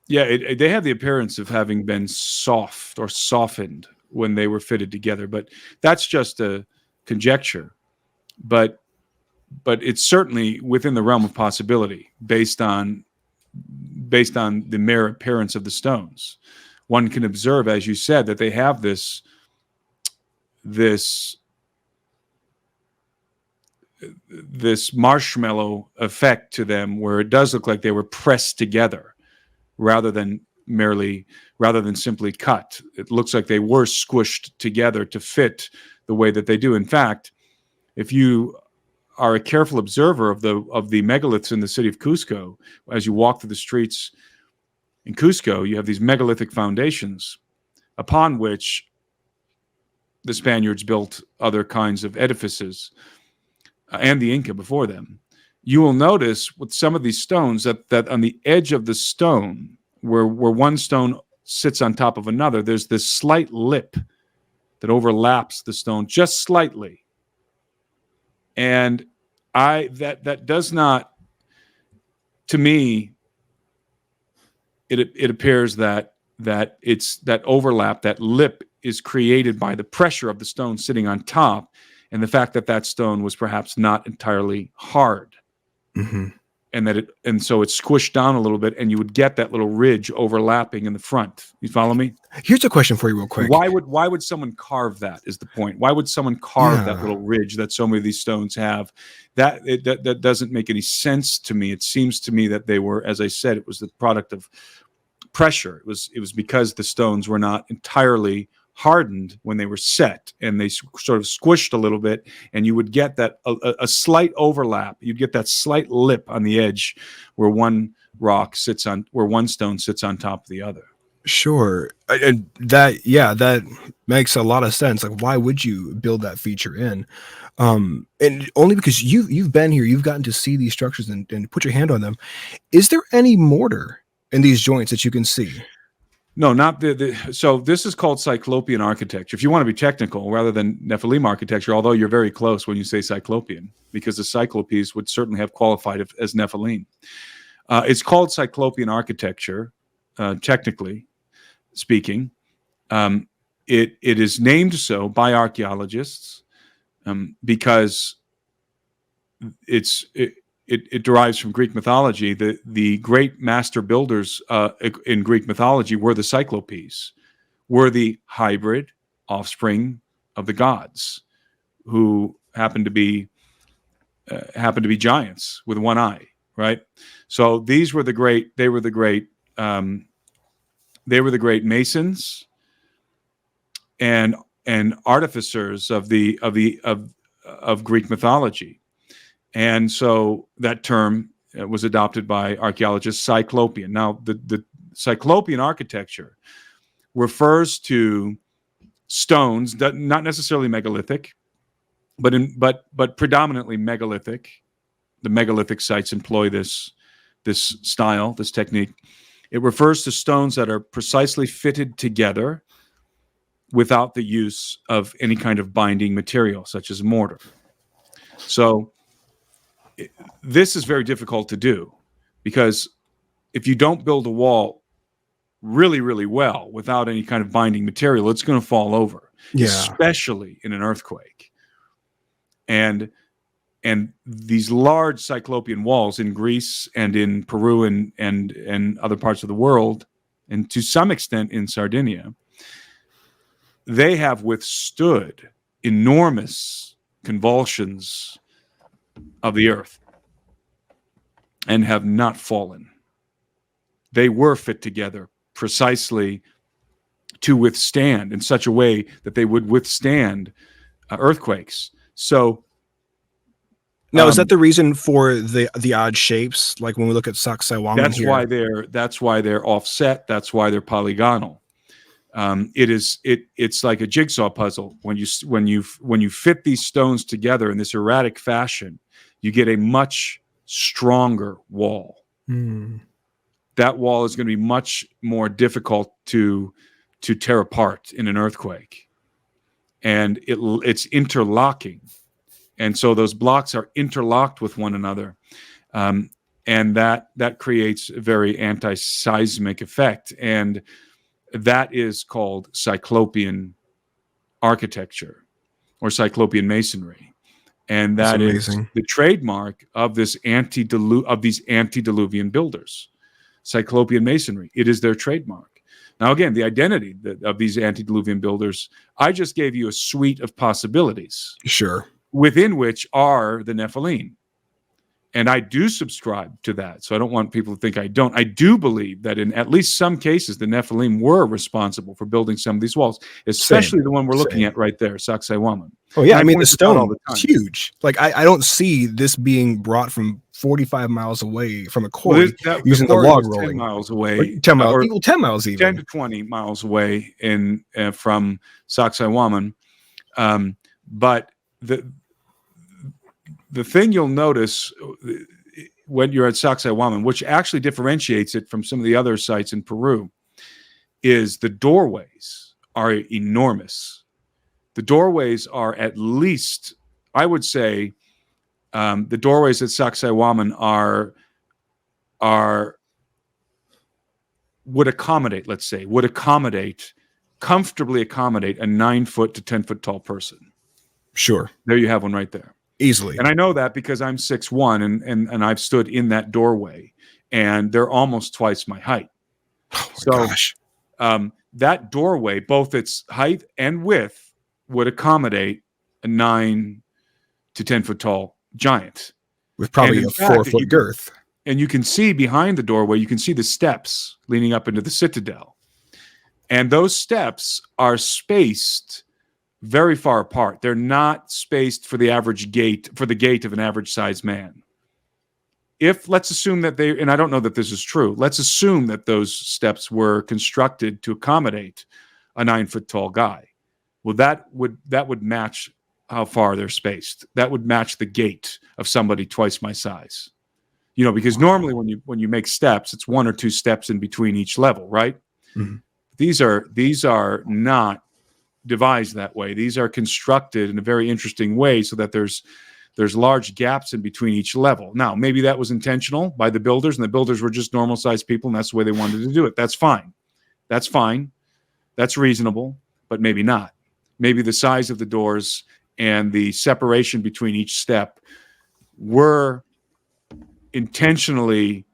Yeah, they have the appearance of having been soft or softened when they were fitted together, but that's just a conjecture. But it's certainly within the realm of possibility based on the mere appearance of the stones. One can observe, as you said, that they have this marshmallow effect to them, where it does look like they were pressed together rather than simply cut. It looks like they were squished together to fit the way that they do. In fact, if you are a careful observer of the megaliths in the city of Cusco, as you walk through the streets in Cusco, you have these megalithic foundations upon which the Spaniards built other kinds of edifices, and the Inca before them. You will notice with some of these stones that on the edge of the stone, where one stone sits on top of another, there's this slight lip that overlaps the stone just slightly. And that does not, to me, it appears that it's that overlap, that lip is created by the pressure of the stone sitting on top, and the fact that stone was perhaps not entirely hard, and so it's squished down a little bit, and you would get that little ridge overlapping in the front. You follow me? Here's a question for you real quick. Why would someone carve that, is the point. Why would someone carve that little ridge that so many of these stones have? That doesn't make any sense to me. It seems to me that they were, as I said, it was the product of pressure. It was because the stones were not entirely hardened when they were set, and they sort of squished a little bit, and you would get that a slight overlap. You'd get that slight lip on the edge where one stone sits on top of the other. Sure. And that makes a lot of sense. Like, why would you build that feature in? And only because you've been here, you've gotten to see these structures and put your hand on them. Is there any mortar in these joints that you can see? No, not so this is called Cyclopean architecture. If you want to be technical, rather than Nephilim architecture, although you're very close when you say Cyclopean, because the Cyclopes would certainly have qualified as Nephilim. It's called Cyclopean architecture, technically speaking. It is named so by archaeologists because it derives from Greek mythology. The great master builders in Greek mythology were the Cyclopes, were the hybrid offspring of the gods, who happened to be giants with one eye, right? So they were the great masons and artificers of Greek mythology. And so that term was adopted by archaeologists, Cyclopean. Now, the Cyclopean architecture refers to stones that not necessarily megalithic, but predominantly megalithic. The megalithic sites employ this style, this technique. It refers to stones that are precisely fitted together without the use of any kind of binding material, such as mortar. So this is very difficult to do, because if you don't build a wall really, really well without any kind of binding material, it's going to fall over, especially in an earthquake. And these large Cyclopean walls in Greece and in Peru and other parts of the world, and to some extent in Sardinia, they have withstood enormous convulsions of the earth and have not fallen. They were fit together precisely to withstand in such a way that they would withstand earthquakes. So now, is that the reason for the odd shapes? Like when we look at Sacsayhuaman, that's why they're offset. That's why they're polygonal. It's like a jigsaw puzzle. When you fit these stones together in this erratic fashion, you get a much stronger wall. That wall is going to be much more difficult to tear apart in an earthquake, and it's interlocking, and so those blocks are interlocked with one another, and that creates a very anti-seismic effect, and that is called Cyclopean architecture or Cyclopean masonry. And that is the trademark of these antediluvian builders, Cyclopean masonry. It is their trademark. Now, again, the identity of these antediluvian builders, I just gave you a suite of possibilities. Sure. Within which are the Nephilim. And I do subscribe to that. So I don't want people to think I don't. I do believe that in at least some cases, the Nephilim were responsible for building some of these walls, especially the one we're looking at right there, Sacsayhuaman. Oh, yeah. I mean, the stone is huge. Like, I don't see this being brought from 45 miles away from a quarry using the log rolling. 10 miles away. 10 miles, 10 miles even. 10 to 20 miles away from Sacsayhuaman. But the thing you'll notice when you're at Sacsayhuaman, which actually differentiates it from some of the other sites in Peru, is the doorways are enormous. The doorways are at least, I would say, the doorways at Sacsayhuaman would comfortably accommodate a 9 foot to 10 foot tall person. Sure. There you have one right there. Easily. And I know that because I'm 6'1", and I've stood in that doorway, and they're almost twice my height. Oh my gosh. That doorway, both its height and width, would accommodate a 9 to 10 foot tall giant. With probably a 4 foot girth. And you can see behind the doorway, you can see the steps leading up into the citadel. And those steps are spaced very far apart. They're not spaced for the gait of an average sized man. Let's assume that and I don't know that this is true, let's assume that those steps were constructed to accommodate a 9 foot tall guy. Well, that would match how far they're spaced. That would match the gait of somebody twice my size. Because normally when you make steps, it's 1 or 2 steps in between each level, right? Mm-hmm. These are not devised that way. These are constructed in a very interesting way so that there's large gaps in between each level. Now, maybe that was intentional by the builders, and the builders were just normal sized people, and that's the way they wanted to do it. That's fine. That's reasonable, but maybe not. Maybe the size of the doors and the separation between each step were intentionally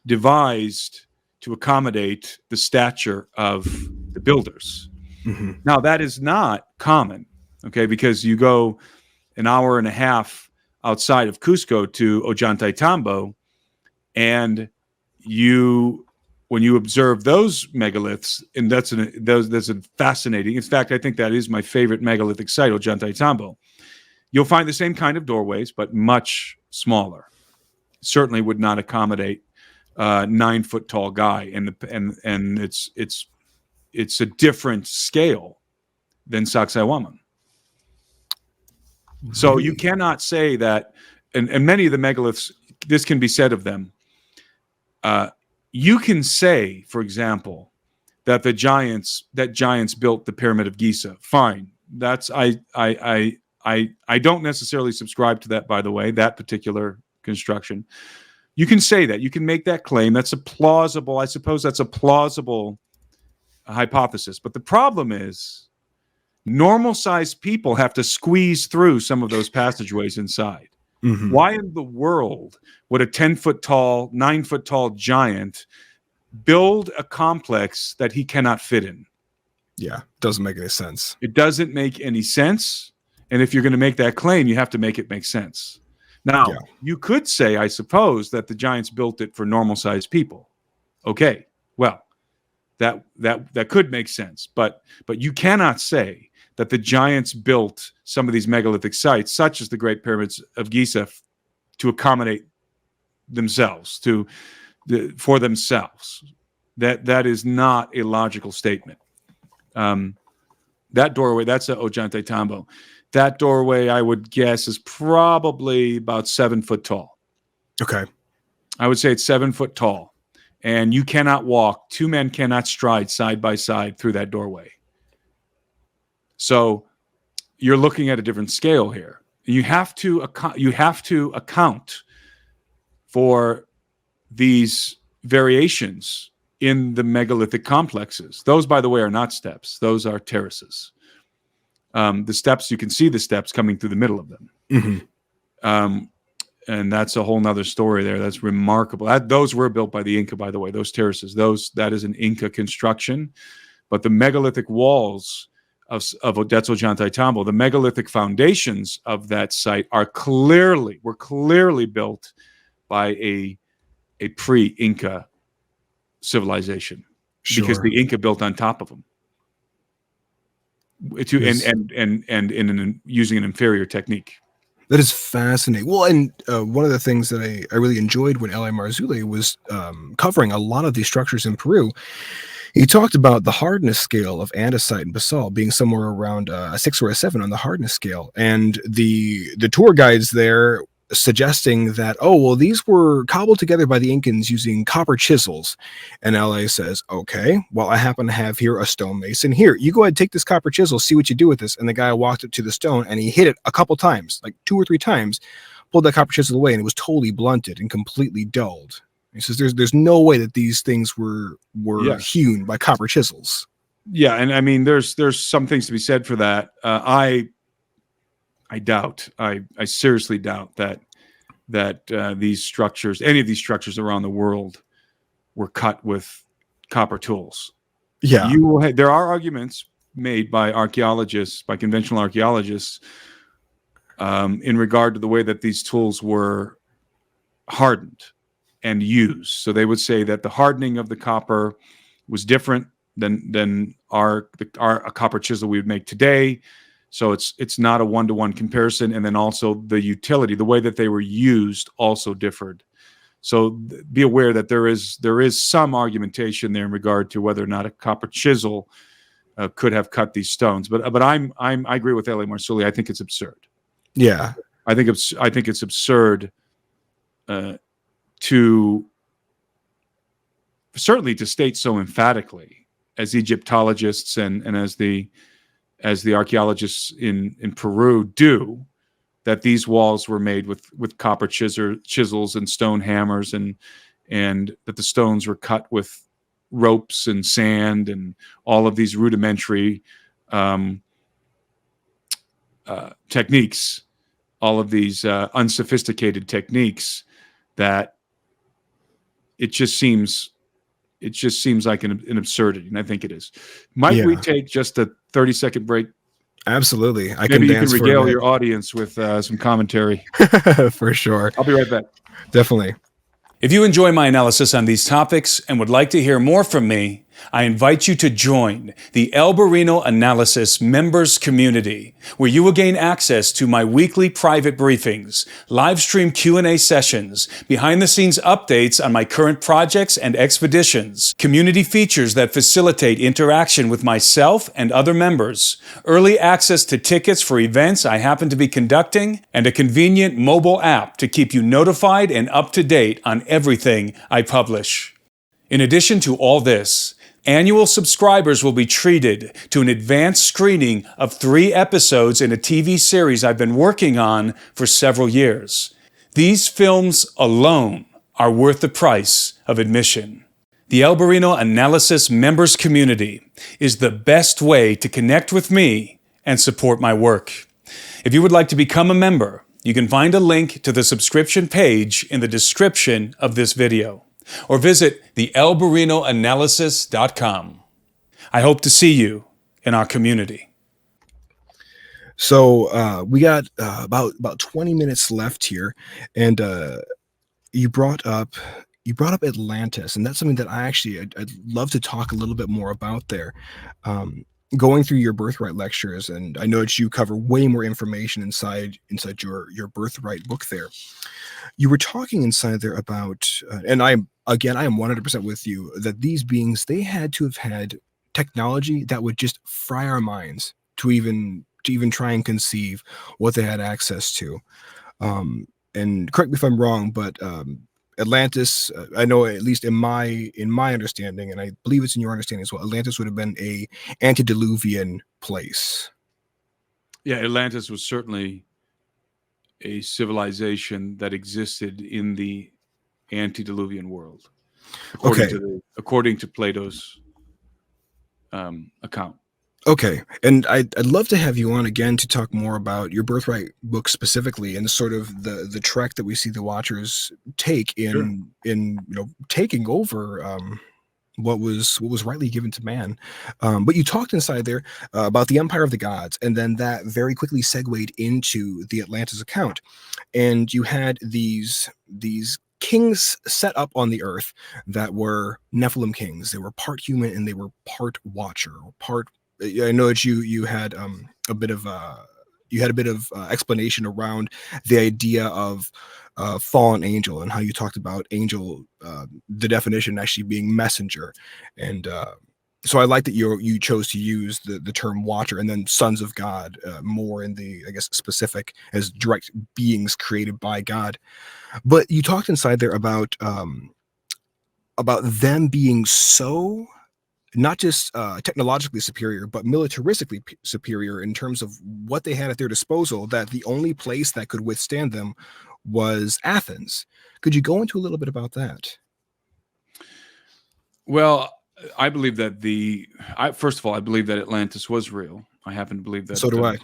devised to accommodate the stature of the builders. Mm-hmm. Now, that is not common, okay, because you go an hour and a half outside of Cusco to Ollantaytambo, and when you observe those megaliths, and that's a fascinating. In fact, I think that is my favorite megalithic site, Ollantaytambo. You'll find the same kind of doorways, but much smaller. Certainly would not accommodate a 9 foot tall guy, and it's a different scale than Sacsayhuaman. So you cannot say that, and many of the megaliths, this can be said of them. You can say, for example, that giants built the Pyramid of Giza. Fine. I don't necessarily subscribe to that, by the way, that particular construction. You can say that. You can make that claim. I suppose that's a plausible hypothesis. But the problem is, normal-sized people have to squeeze through some of those passageways inside. Mm-hmm. Why in the world would a 10-foot tall, 9-foot tall giant build a complex that he cannot fit in? Yeah, doesn't make any sense. It doesn't make any sense. And if you're going to make that claim, you have to make it make sense. Now, You could say, I suppose, that the giants built it for normal-sized people. Okay, well, that could make sense. But you cannot say that the giants built some of these megalithic sites, such as the Great Pyramids of Giza, to accommodate themselves, for themselves. That is not a logical statement. That doorway, that's at Ollantaytambo. That doorway, I would guess, is probably about 7 foot tall. Okay. I would say it's 7 foot tall, and you cannot walk. Two men cannot stride side by side through that doorway. So you're looking at a different scale here. You have to account for these variations in the megalithic complexes. Those, by the way, are not steps. Those are terraces. The steps, you can see the steps coming through the middle of them. Mm-hmm. And that's a whole nother story there. That's remarkable. Those were built by the Inca, by the way, those terraces. That is an Inca construction. But the megalithic walls of Otetzojantai-Tambo, the megalithic foundations of that site were clearly built by a pre-Inca civilization. Sure. Because the Inca built on top of them. Using an inferior technique. That is fascinating. Well, and one of the things that I really enjoyed when L.A. Marzulli was covering a lot of these structures in Peru, he talked about the hardness scale of andesite and basalt being somewhere around a 6 or a 7 on the hardness scale. And the tour guides there suggesting that, oh, well, these were cobbled together by the Incans using copper chisels. And LA says, okay, well, I happen to have here a stonemason. Here, you go ahead, take this copper chisel, see what you do with this. And the guy walked up to the stone and he hit it a couple times, like 2 or 3 times, pulled that copper chisel away, and it was totally blunted and completely dulled. He says there's no way that these things were hewn by copper chisels. Yeah, and I mean, there's some things to be said for that. I doubt. I seriously doubt that these structures, any of these structures around the world, were cut with copper tools. Yeah, there are arguments made by archaeologists, by conventional archaeologists, in regard to the way that these tools were hardened and used. So they would say that the hardening of the copper was different than a copper chisel we would make today. So it's not a one-to-one comparison. And then also the utility, the way that they were used, also differed. So be aware that there is some argumentation there in regard to whether or not a copper chisel could have cut these stones. But I agree with L.A. Marzulli. I think it's absurd. Yeah, I think it's absurd to certainly to state so emphatically, as Egyptologists and as the archaeologists in Peru do, that these walls were made with copper chisels and stone hammers, and that the stones were cut with ropes and sand and all of these rudimentary techniques, all of these unsophisticated techniques, that it just seems like an absurdity, and I think it is. Might we take just a 30-second break? Absolutely. Maybe you can regale your audience with some commentary. For sure. I'll be right back. Definitely. If you enjoy my analysis on these topics and would like to hear more from me, I invite you to join the Alberino Analysis members community, where you will gain access to my weekly private briefings, live stream Q&A sessions, behind-the-scenes updates on my current projects and expeditions, community features that facilitate interaction with myself and other members, early access to tickets for events I happen to be conducting, and a convenient mobile app to keep you notified and up to date on everything I publish. In addition to all this, annual subscribers will be treated to an advanced screening of 3 episodes in a TV series I've been working on for several years. These films alone are worth the price of admission. The Alberino Analysis members community is the best way to connect with me and support my work. If you would like to become a member, you can find a link to the subscription page in the description of this video, or visit thealberinoanalysis.com. I hope to see you in our community. So we got about 20 minutes left here, and you brought up Atlantis, and that's something that I'd love to talk a little bit more about there. Going through your birthright lectures, and I know that you cover way more information inside your birthright book there. You were talking inside there about, and I am 100% with you, that these beings, they had to have had technology that would just fry our minds to even try and conceive what they had access to. and correct me if I'm wrong, but Atlantis, I know at least in my understanding, and I believe it's in your understanding as well, Atlantis would have been a antediluvian place. Yeah, Atlantis was certainly a civilization that existed in the antediluvian world, Okay. according to Plato's account. Okay, and I'd love to have you on again to talk more about your Birthright book specifically, and sort of the trek that we see the Watchers take Sure. in taking over what was rightly given to man. But you talked inside there about the Empire of the Gods, and then that very quickly segued into the Atlantis account, and you had these kings set up on the earth that were Nephilim kings. They were part human and they were part Watcher, or part. I know that you had a bit of explanation around the idea of fallen angel, and how you talked about angel, the definition actually being messenger, and so I like that you chose to use the term Watcher, and then sons of God, more in the, I guess, specific as direct beings created by God. But you talked inside there about them being so not just technologically superior, but militaristically superior in terms of what they had at their disposal, that the only place that could withstand them was Athens. Could you go into a little bit about that? Well, I believe that first of all, I believe that Atlantis was real. I happen to believe that So do I.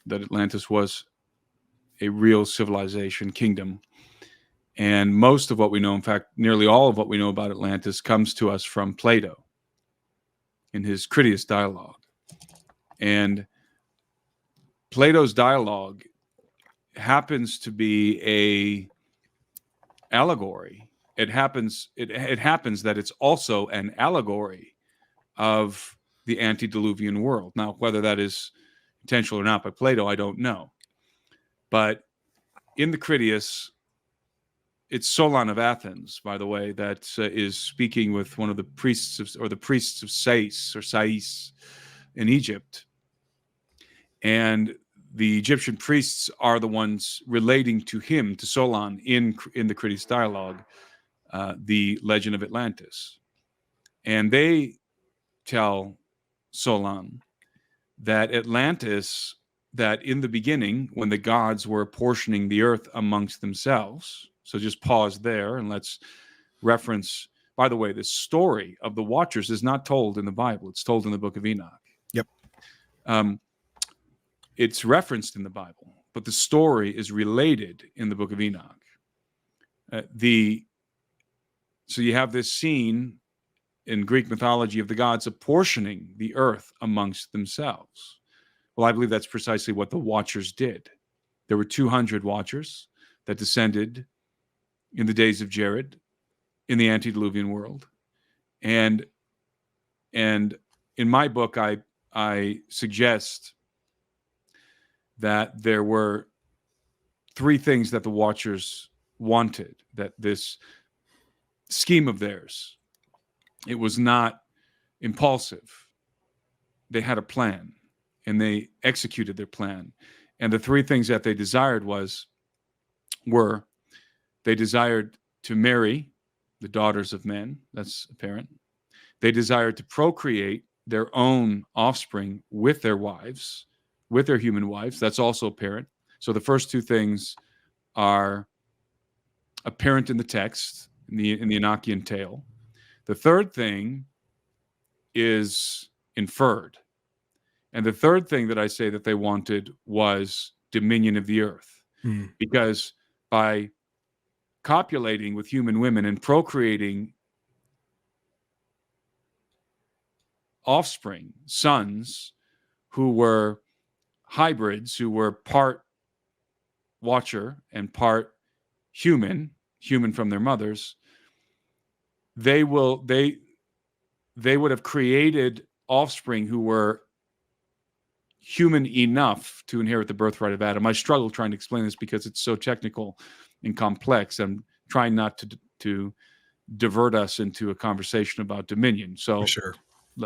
that Atlantis was a real civilization, kingdom. And most of what we know, in fact, nearly all of what we know about Atlantis comes to us from Plato in his Critias dialogue. And Plato's dialogue happens to be a allegory. It happens that it's also an allegory of the antediluvian world. Now, whether that is intentional or not by Plato, I don't know. But in the Critias, it's Solon of Athens, by the way, that is speaking with one of the priests of Sais in Egypt. And the Egyptian priests are the ones relating to him, to Solon, in the Critias dialogue, the legend of Atlantis. And they tell Solon that Atlantis, that in the beginning, when the gods were apportioning the earth amongst themselves, so just pause there and let's reference, by the way, the story of the Watchers is not told in the Bible. It's told in the book of Enoch. Yep. It's referenced in the Bible, but the story is related in the book of Enoch. So you have this scene in Greek mythology of the gods apportioning the earth amongst themselves. Well, I believe that's precisely what the Watchers did. There were 200 Watchers that descended in the days of Jared in the antediluvian world. And in my book, I suggest that there were three things that the Watchers wanted, that this scheme of theirs, it was not impulsive. They had a plan, and they executed their plan. And the three things that they desired were they desired to marry the daughters of men. That's apparent. They desired to procreate their own offspring with their wives, with their human wives. That's also apparent. So the first two things are apparent in the text, in the Enochian tale. The third thing is inferred. And the third thing that I say that they wanted was dominion of the earth. Because by copulating with human women and procreating offspring, sons, who were hybrids, who were part Watcher and part human from their mothers, they would have created offspring who were human enough to inherit the birthright of Adam. I struggle trying to explain this because it's so technical and complex. I'm trying not to divert us into a conversation about dominion. So For sure.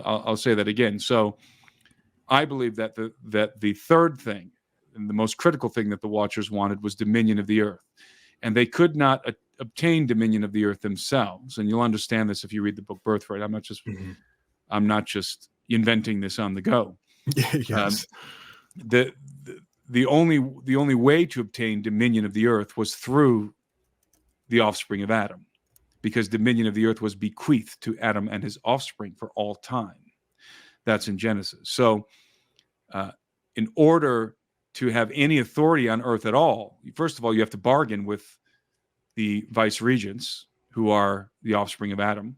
I'll say that again. So I believe that the third thing and the most critical thing that the Watchers wanted was dominion of the earth. and they could not obtain dominion of the earth themselves. And you'll understand this if you read the book Birthright. I'm not just inventing this on the go. Yes. The only way to obtain dominion of the earth was through the offspring of Adam, because dominion of the earth was bequeathed to Adam and his offspring for all time. That's in Genesis. So in order to have any authority on earth at all, first of all, you have to bargain with the vice regents, who are the offspring of Adam,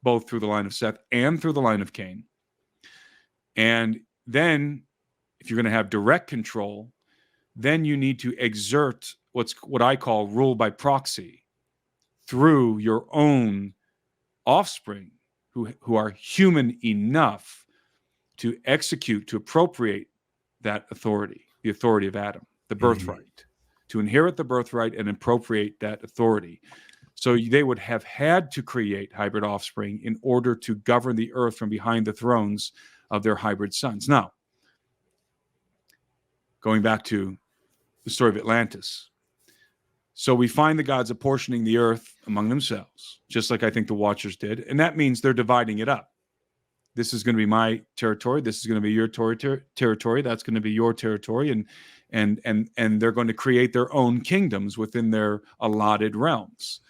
both through the line of Seth and through the line of Cain. And then, if you're going to have direct control, then you need to exert what I call rule by proxy through your own offspring, who are human enough to execute, to appropriate that authority, the authority of Adam, the birthright, to inherit the birthright and appropriate that authority. So they would have had to create hybrid offspring in order to govern the earth from behind the thrones of their hybrid sons. Now, going back to the story of Atlantis. So we find the gods apportioning the earth among themselves, just like I think the Watchers did. And that means they're dividing it up. This is going to be my territory. This is going to be your territory. That's going to be your territory. And they're going to create their own kingdoms within their allotted realms.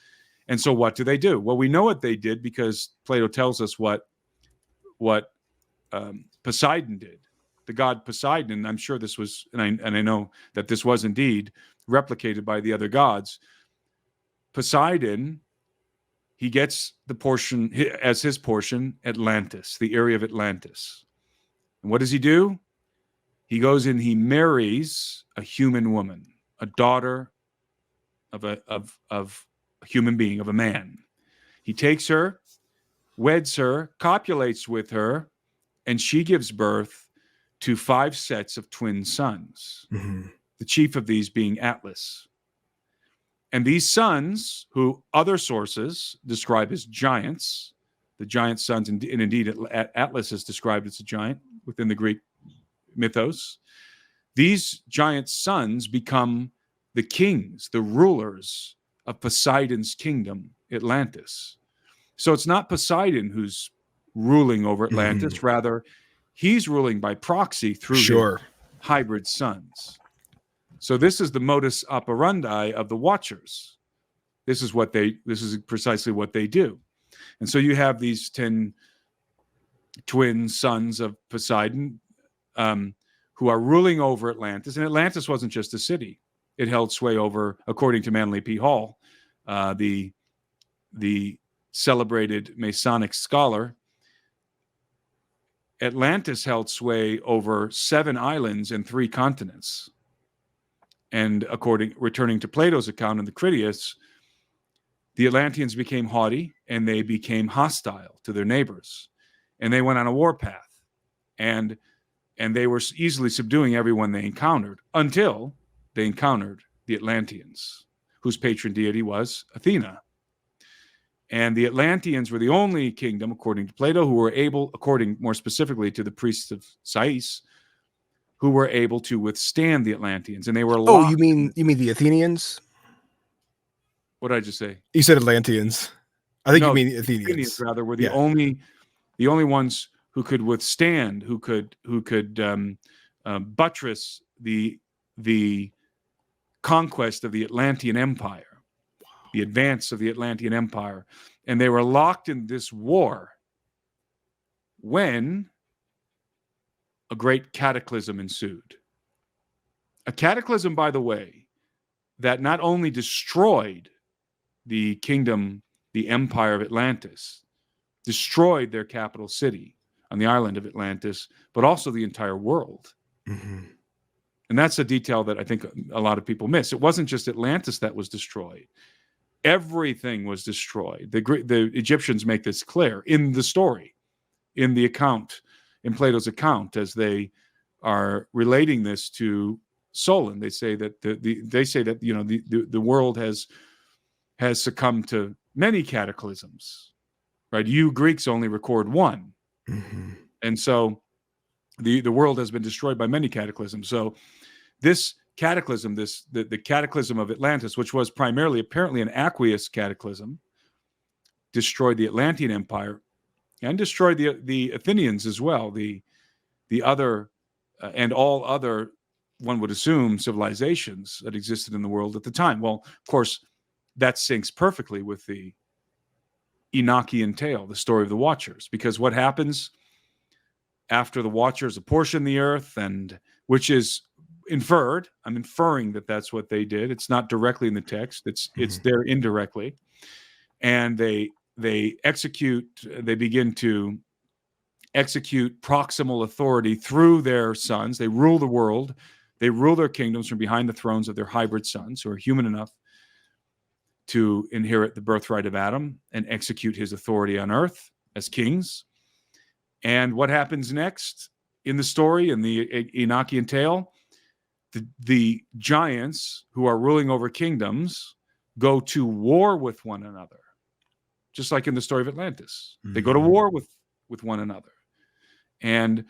And so what do they do? Well, we know what they did because Plato tells us what Poseidon did. The god Poseidon, and I'm sure this was, and I know that this was indeed replicated by the other gods. Poseidon, he gets the portion, as his portion, Atlantis, the area of Atlantis. And what does he do? He goes and he marries a human woman, a daughter of a human being, of a man. He takes her, weds her, copulates with her, and she gives birth to 5 sets of twin sons, the chief of these being Atlas. And these sons, who other sources describe as giants, the giant sons, and indeed Atlas is described as a giant within the Greek mythos, these giant sons become the kings, the rulers of Poseidon's kingdom, Atlantis. So it's not Poseidon who's ruling over Atlantis, rather he's ruling by proxy through the hybrid sons. So this is the modus operandi of the Watchers. This is precisely what they do. And so you have these 10 twin sons of Poseidon who are ruling over Atlantis. And Atlantis wasn't just a city. It held sway over, according to Manly P. Hall, the celebrated Masonic scholar, Atlantis held sway over 7 islands and 3 continents. And returning to Plato's account in the Critias, the Atlanteans became haughty and they became hostile to their neighbors. And they went on a warpath. And they were easily subduing everyone they encountered until they encountered the Atlanteans, whose patron deity was Athena. And the Atlanteans were the only kingdom, according to Plato, who were able, according more specifically to the priests of Sais, who were able to withstand the Atlanteans. And they were locked. Oh, you mean the Athenians? What did I just say? You said Atlanteans. I think you mean the Athenians. Athenians rather were the only ones who could withstand, who could buttress the conquest of the Atlantean Empire. The advance of the Atlantean Empire. And they were locked in this war when a great cataclysm ensued. A cataclysm, by the way, that not only destroyed the kingdom, the empire of Atlantis, destroyed their capital city on the island of Atlantis, but also the entire world. And that's a detail that I think a lot of people miss. It wasn't just Atlantis that was destroyed. Everything was destroyed. The Egyptians make this clear in the story, in the account, in Plato's account, as they are relating this to Solon. They say that the world has succumbed to many cataclysms, right? You Greeks only record one, and so the world has been destroyed by many cataclysms. So this cataclysm, the cataclysm of Atlantis, which was primarily apparently an aqueous cataclysm, destroyed the Atlantean Empire and destroyed the Athenians as well, the other and all other, one would assume, civilizations that existed in the world at the time. Well, of course, that syncs perfectly with the Enochian tale, the story of the Watchers, because what happens after the Watchers apportion the earth, and which is inferred, I'm inferring that that's what they did. It's not directly in the text. It's there indirectly, and they begin to execute proximal authority through their sons. They rule the world. They rule their kingdoms from behind the thrones of their hybrid sons, who are human enough to inherit the birthright of Adam and execute his authority on earth as kings. And what happens next in the story, in the Enochian tale? The giants who are ruling over kingdoms go to war with one another, just like in the story of Atlantis. They go to war with one another. And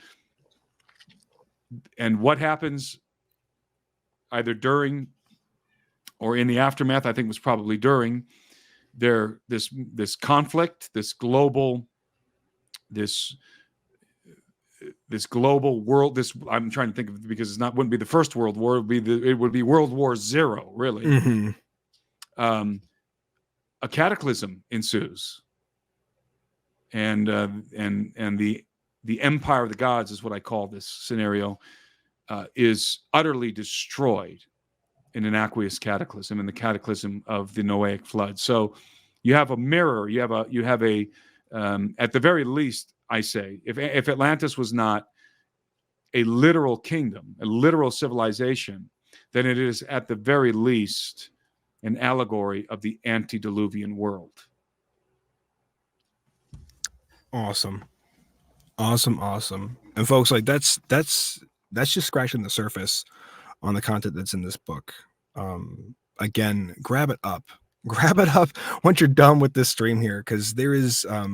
what happens either during or in the aftermath, I think it was probably during this conflict, this global world. I'm trying to think of it because wouldn't be the first World War. It would be World War Zero, really. A cataclysm ensues, and the empire of the gods is what I call this scenario, is utterly destroyed in an aqueous cataclysm, in the cataclysm of the Noahic flood. So you have a mirror. You have a at the very least, I say, if Atlantis was not a literal kingdom, a literal civilization, then it is at the very least an allegory of the antediluvian world. Awesome. And folks, like that's just scratching the surface on the content that's in this book. Again, grab it up once you're done with this stream here, because there is a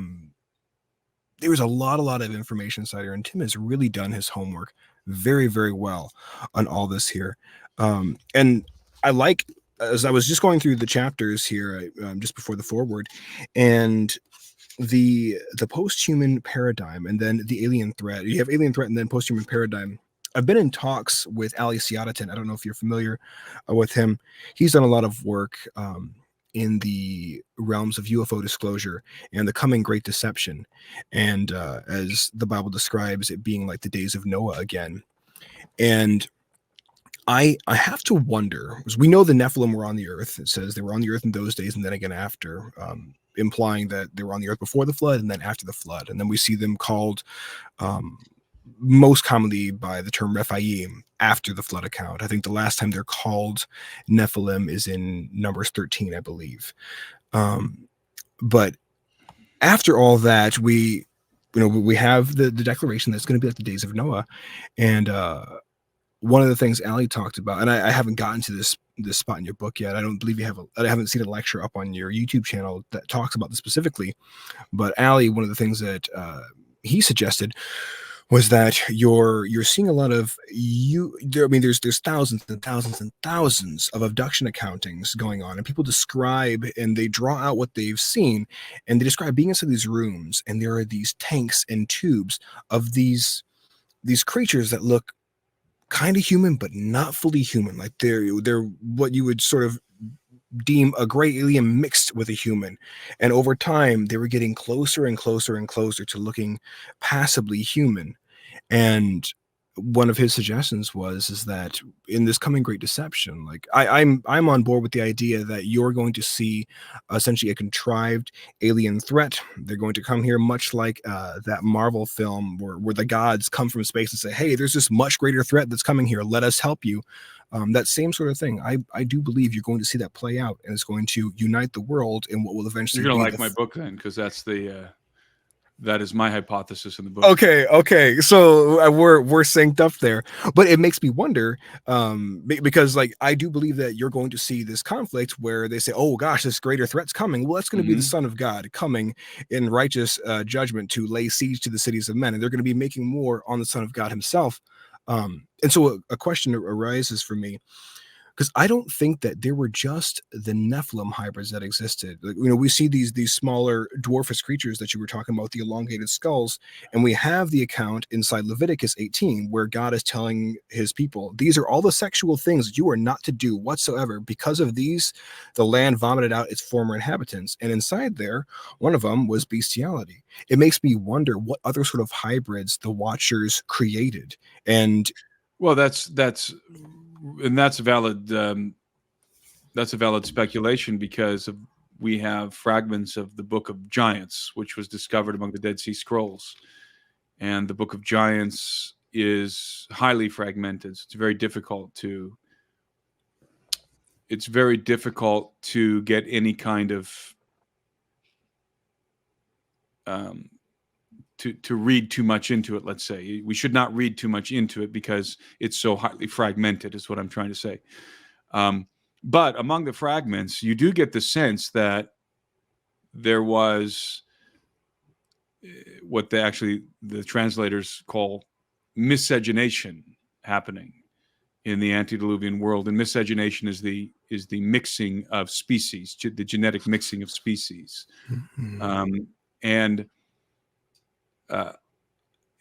lot of information inside here, and Tim has really done his homework very, very well on all this here. And I like, as I was just going through the chapters here, just before the foreword, and the post-human paradigm, and then the alien threat. You have alien threat and then post-human paradigm. I've been in talks with Ali Siadatin. I don't know if you're familiar with him. He's done a lot of work in the realms of UFO disclosure and the coming great deception, and as the Bible describes it being like the days of Noah again. And I have to wonder, because we know the Nephilim were on the earth. It says they were on the earth in those days and then again after, implying that they were on the earth before the flood and then after the flood. And then we see them called most commonly by the term Rephaim after the flood account. I think the last time they're called Nephilim is in Numbers 13, I believe. But after all that, we have the declaration that's going to be like the days of Noah. And one of the things Ali talked about, and I haven't gotten to this spot in your book yet. I don't believe I haven't seen a lecture up on your YouTube channel that talks about this specifically. But Ali, one of the things that he suggested was that you're seeing a lot of there's thousands and thousands and thousands of abduction accountings going on, and people describe and they draw out what they've seen, and they describe being inside these rooms, and there are these tanks and tubes of these creatures that look kind of human but not fully human, like they're what you would sort of deem a gray alien mixed with a human. And over time they were getting closer and closer and closer to looking passably human. And one of his suggestions is that in this coming great deception, like I'm on board with the idea that you're going to see essentially a contrived alien threat. They're going to come here much like that Marvel film where the gods come from space and say, hey, there's this much greater threat that's coming here, let us help you. That same sort of thing. I do believe you're going to see that play out, and it's going to unite the world in what will eventually You're gonna like my book then, because that's that is my hypothesis in the book. Okay. So we're synced up there, but it makes me wonder, because like I do believe that you're going to see this conflict where they say, "Oh gosh, this greater threat's coming." Well, that's going to be the Son of God coming in righteous judgment to lay siege to the cities of men, and they're going to be making war on the Son of God himself. And so a question arises for me, because I don't think that there were just the Nephilim hybrids that existed. We see these smaller dwarfous creatures that you were talking about, the elongated skulls, and we have the account inside Leviticus 18 where God is telling his people, these are all the sexual things that you are not to do whatsoever. Because of these, the land vomited out its former inhabitants. And inside there, one of them was bestiality. It makes me wonder what other sort of hybrids the Watchers created. And well, that's a valid speculation, because we have fragments of the Book of Giants, which was discovered among the Dead Sea Scrolls, and the Book of Giants is highly fragmented. So it's very difficult to get any kind of to read too much into it. Let's say we should not read too much into it because it's so highly fragmented, is what I'm trying to say. But among the fragments, you do get the sense that there was what the translators call miscegenation happening in the antediluvian world. And miscegenation is the mixing of species, the genetic mixing of species. Mhm.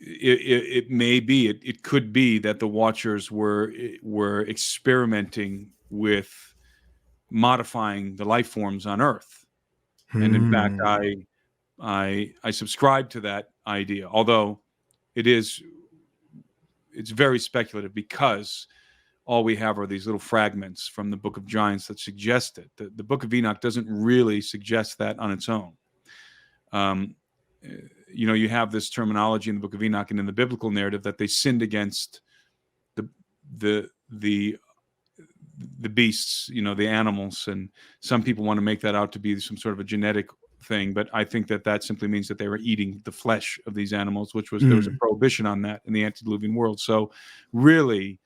It could be that the Watchers were experimenting with modifying the life forms on Earth, and in fact, I subscribe to that idea. Although it's very speculative, because all we have are these little fragments from the Book of Giants that suggest it. The Book of Enoch doesn't really suggest that on its own. You have this terminology in the Book of Enoch and in the biblical narrative that they sinned against the beasts, the animals, and some people want to make that out to be some sort of a genetic thing, but I think that simply means that they were eating the flesh of these animals, which was there was a prohibition on that in the antediluvian world. So really,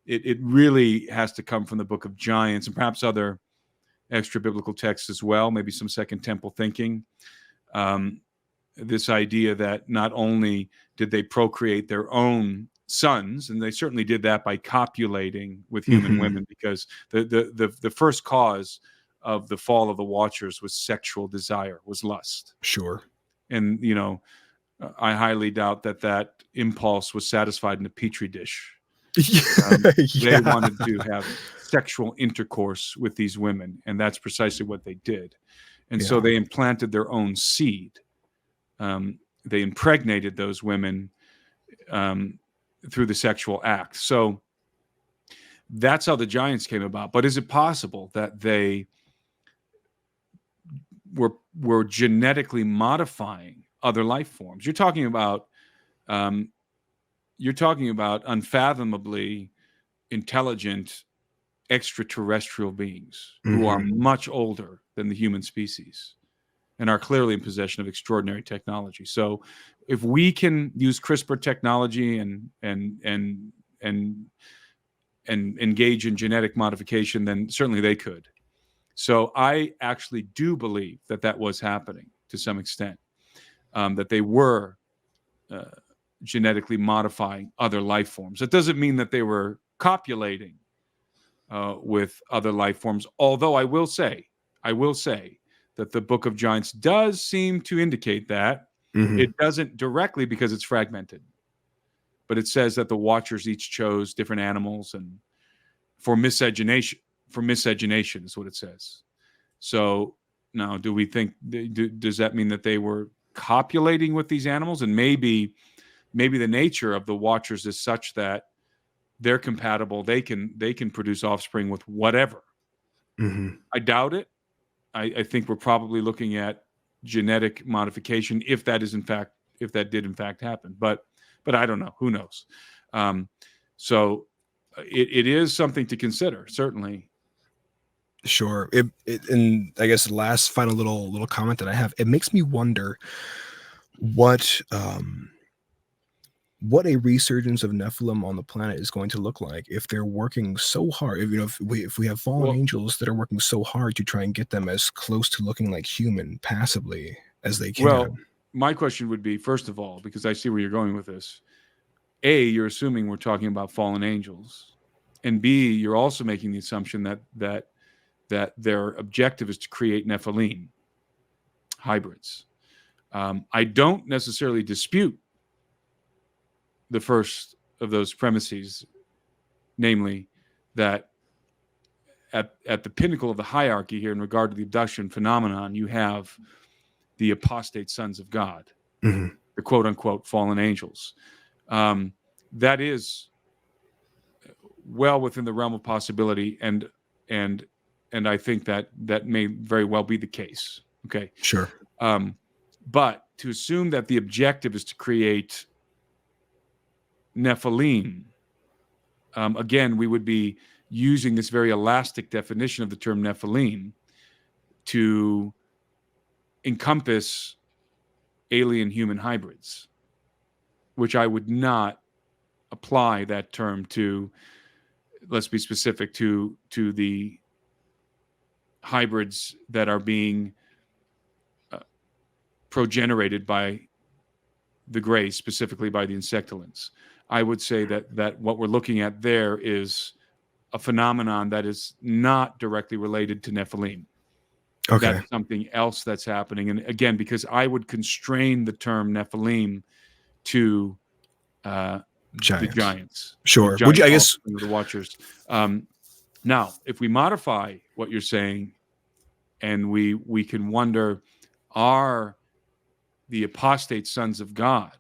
it really has to come from the Book of Giants and perhaps other extra biblical texts as well, maybe some Second Temple thinking. This idea that not only did they procreate their own sons, and they certainly did that by copulating with human women, because the first cause of the fall of the Watchers was sexual desire, was lust. Sure. And, I highly doubt that impulse was satisfied in a petri dish. They wanted to have sexual intercourse with these women, and that's precisely what they did. And so they implanted their own seed. They impregnated those women through the sexual act. So that's how the giants came about. But is it possible that they were genetically modifying other life forms? You're talking about unfathomably intelligent extraterrestrial beings who are much older than the human species and are clearly in possession of extraordinary technology. So if we can use CRISPR technology and engage in genetic modification, then certainly they could. So I actually do believe that was happening to some extent, that they were genetically modifying other life forms. It doesn't mean that they were copulating with other life forms, although I will say that the Book of Giants does seem to indicate that. It doesn't directly, because it's fragmented, but it says that the Watchers each chose different animals and for miscegenation is what it says. So now, do we think, does that mean that they were copulating with these animals? And maybe the nature of the Watchers is such that they're compatible. They can produce offspring with whatever. I doubt it. I think we're probably looking at genetic modification if that did in fact happen. But I don't know. Who knows? So it is something to consider, certainly. Sure. And I guess the last final little comment that I have, it makes me wonder what a resurgence of Nephilim on the planet is going to look like if they're working so hard. If we have fallen angels that are working so hard to try and get them as close to looking like human passively as they can. Well, my question would be, first of all, because I see where you're going with this, A, you're assuming we're talking about fallen angels, and B, you're also making the assumption that their objective is to create Nephilim hybrids. I don't necessarily dispute the first of those premises, namely that at the pinnacle of the hierarchy here in regard to the abduction phenomenon, you have the apostate sons of God, Mhm. the quote unquote fallen angels. That is well within the realm of possibility, and I think that may very well be the case. Okay. Sure. But to assume that the objective is to create Nephilim, again, we would be using this very elastic definition of the term Nephilim to encompass alien-human hybrids, which I would not apply that term to. Let's be specific, to the hybrids that are being progenerated by the Greys, specifically by the insectilins. I would say that what we're looking at there is a phenomenon that is not directly related to Nephilim. Okay. That's something else that's happening. And again, because I would constrain the term Nephilim to the giants. Sure. The Would you, I giants, guess, the Watchers. Now, if we modify what you're saying, and we can wonder, are the apostate sons of God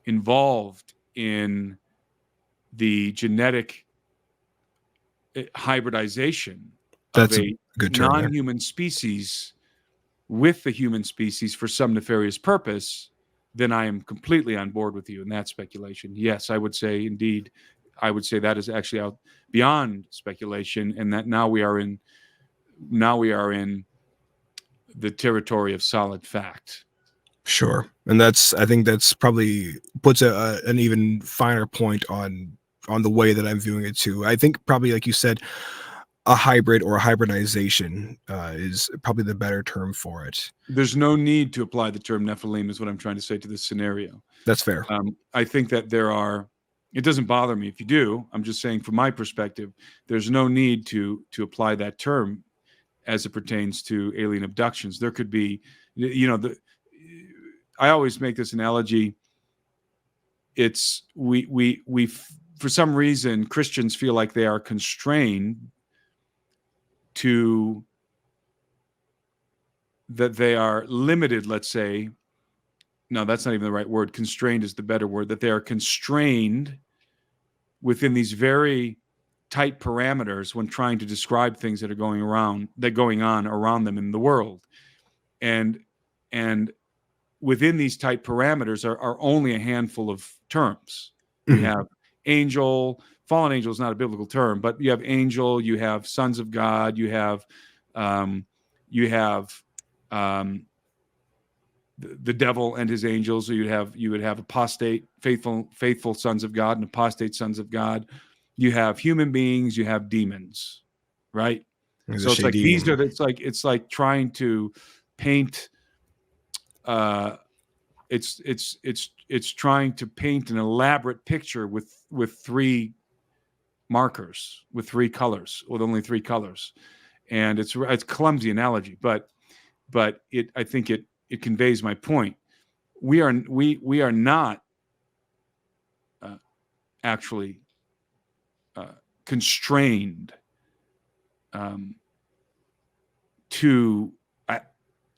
involved in the genetic hybridization that's of a good term there. non-human species with the human species for some nefarious purpose? Then I am completely on board with you in that speculation. Yes, I would say, indeed, I would say that is actually out beyond speculation, and that now we are in the territory of solid fact. Sure. And I think that's probably puts an even finer point on the way that I'm viewing it too. I think probably, like you said, a hybrid or a hybridization is probably the better term for it. There's no need to apply the term Nephilim, is what I'm trying to say to this scenario. That's fair. I think that it doesn't bother me if you do. I'm just saying, from my perspective, there's no need to apply that term as it pertains to alien abductions. There could be, I always make this analogy. It's we for some reason, Christians feel like they are constrained to, that they are limited, let's say. No, that's not even the right word. Constrained is the better word. That they are constrained within these very tight parameters when trying to describe things that are going on around them in the world. And within these tight parameters are only a handful of terms. You have angel. Fallen angel is not a biblical term, but you have angel, you have sons of God, you have the devil and his angels. So you would have apostate, faithful sons of God, and apostate sons of God. You have human beings, you have demons, right? So it's like it's like trying to paint. It's trying to paint an elaborate picture with three markers, with three colors, with only three colors, and it's a clumsy analogy, but I think it conveys my point. We are not actually constrained to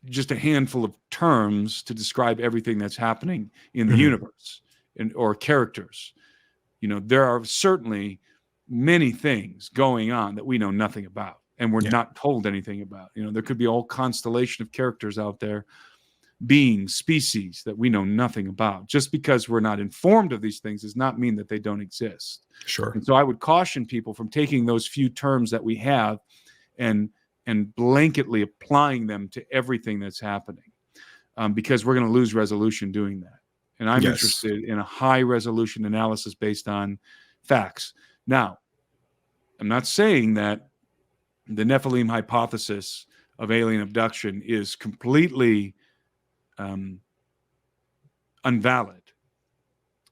just a handful of terms to describe everything that's happening in the universe or characters. There are certainly many things going on that we know nothing about, and we're not told anything about. There could be a whole constellation of characters out there, beings, species that we know nothing about. Just because we're not informed of these things does not mean that they don't exist. Sure. And so I would caution people from taking those few terms that we have and blanketly applying them to everything that's happening, because we're going to lose resolution doing that. And I'm interested in a high resolution analysis based on facts. Now, I'm not saying that the Nephilim hypothesis of alien abduction is completely invalid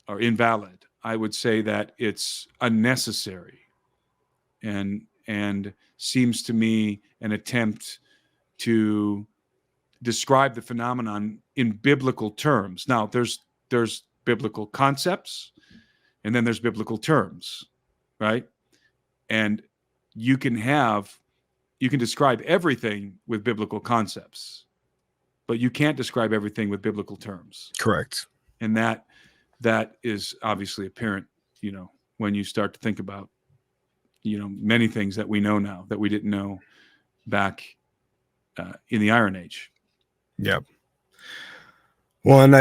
or invalid. I would say that it's unnecessary and seems to me an attempt to describe the phenomenon in biblical terms. Now, there's biblical concepts, and then there's biblical terms, right? And you can describe everything with biblical concepts, but you can't describe everything with biblical terms. Correct. And that is obviously apparent, when you start to think about, many things that we know now that we didn't know back in the Iron Age. Yep. Well, and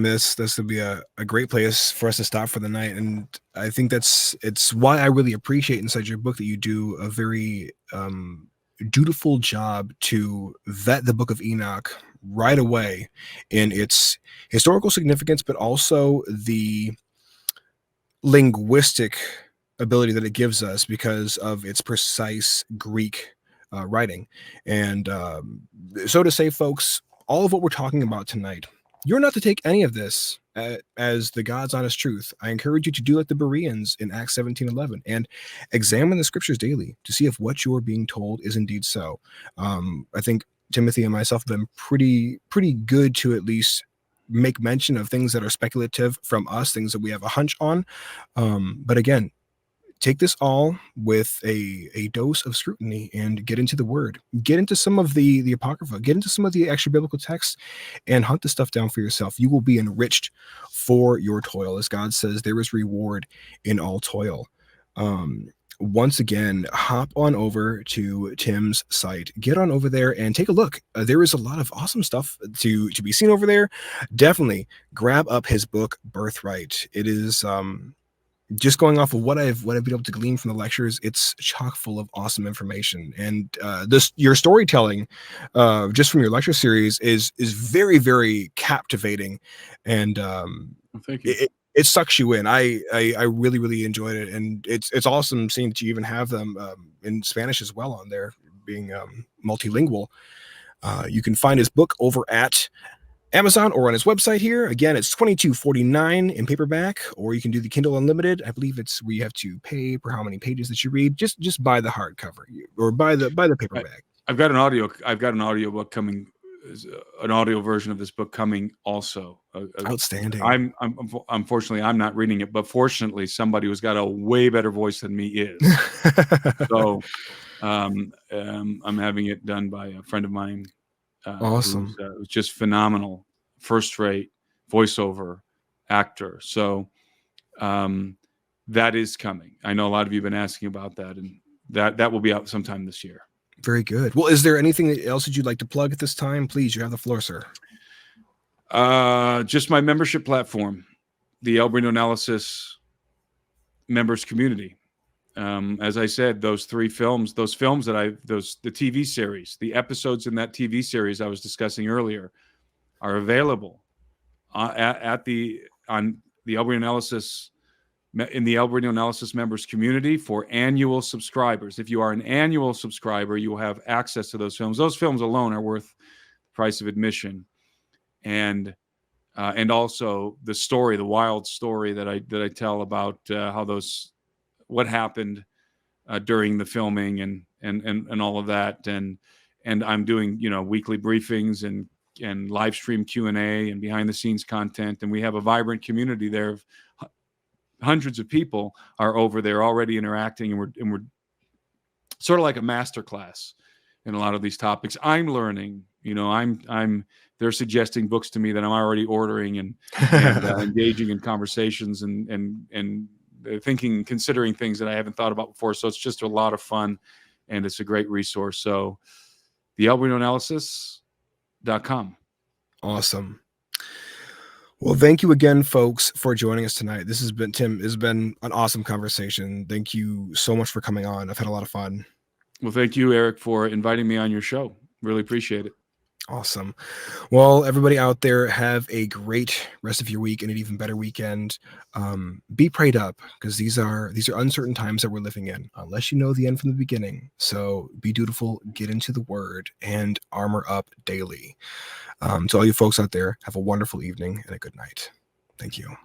this would be a great place for us to stop for the night. And I think it's why I really appreciate inside your book that you do a very dutiful job to vet the Book of Enoch right away in its historical significance, but also the linguistic ability that it gives us because of its precise Greek writing. And so to say, folks, all of what we're talking about tonight, you're not to take any of this as the God's honest truth. I encourage you to do like the Bereans in Acts 17:11 and examine the scriptures daily to see if what you're being told is indeed so. I think Timothy and myself have been pretty good to at least make mention of things that are speculative from us, things that we have a hunch on. But again, take this all with a dose of scrutiny and get into the word, get into some of the Apocrypha, get into some of the extra biblical texts and hunt the stuff down for yourself. You will be enriched for your toil. As God says, there is reward in all toil. Once again, hop on over to Tim's site, get on over there and take a look. There is a lot of awesome stuff to be seen over there. Definitely grab up his book, Birthright. It is, just going off of what I've been able to glean from the lectures, it's chock full of awesome information. And your storytelling, just from your lecture series, is very, very captivating, and thank you. It sucks you in. I really, really enjoyed it, and it's awesome seeing that you even have them in Spanish as well on there, being multilingual. You can find his book over at Amazon or on his website here. Again, it's $22.49 in paperback, or you can do the Kindle Unlimited. I believe it's where you have to pay for how many pages that you read. Just buy the hardcover or buy the paperback. I've got an audio book coming, an audio version of this book coming also. Outstanding. I'm unfortunately I'm not reading it, but fortunately somebody who's got a way better voice than me is. So I'm having it done by a friend of mine. Awesome. Who's just phenomenal, first-rate voiceover actor. So that is coming. I know a lot of you have been asking about that, and that will be out sometime this year. Very good. Well, is there anything else that you'd like to plug at this time? Please, you have the floor, sir. Just my membership platform, the Alberino Analysis members community. As I said, those films the TV series, the episodes in that TV series I was discussing earlier are available on the Alberino Analysis, in the Alberino Analysis members community for annual subscribers. If you are an annual subscriber, you will have access to those films. Those films alone are worth the price of admission. And also the wild story that I tell about what happened during the filming and all of that, and I'm doing weekly briefings and live stream Q&A and behind the scenes content, and we have a vibrant community there of hundreds of people are over there already interacting, and we're sort of like a master class in a lot of these topics. I'm learning, they're suggesting books to me that I'm already ordering and engaging in conversations and considering things that I haven't thought about before. So it's just a lot of fun, and it's a great resource. So the AlberinoAnalysis.com. Awesome. Well, thank you again, folks, for joining us tonight. This has been Tim. It's been an awesome conversation. Thank you so much for coming on. I've had a lot of fun. Well, thank you, Eric, for inviting me on your show. Really appreciate it. Awesome. Well, everybody out there, have a great rest of your week and an even better weekend. Be prayed up, because these are uncertain times that we're living in, unless you know the end from the beginning. So be dutiful, get into the word, and armor up daily. To all you folks out there, have a wonderful evening and a good night. Thank you.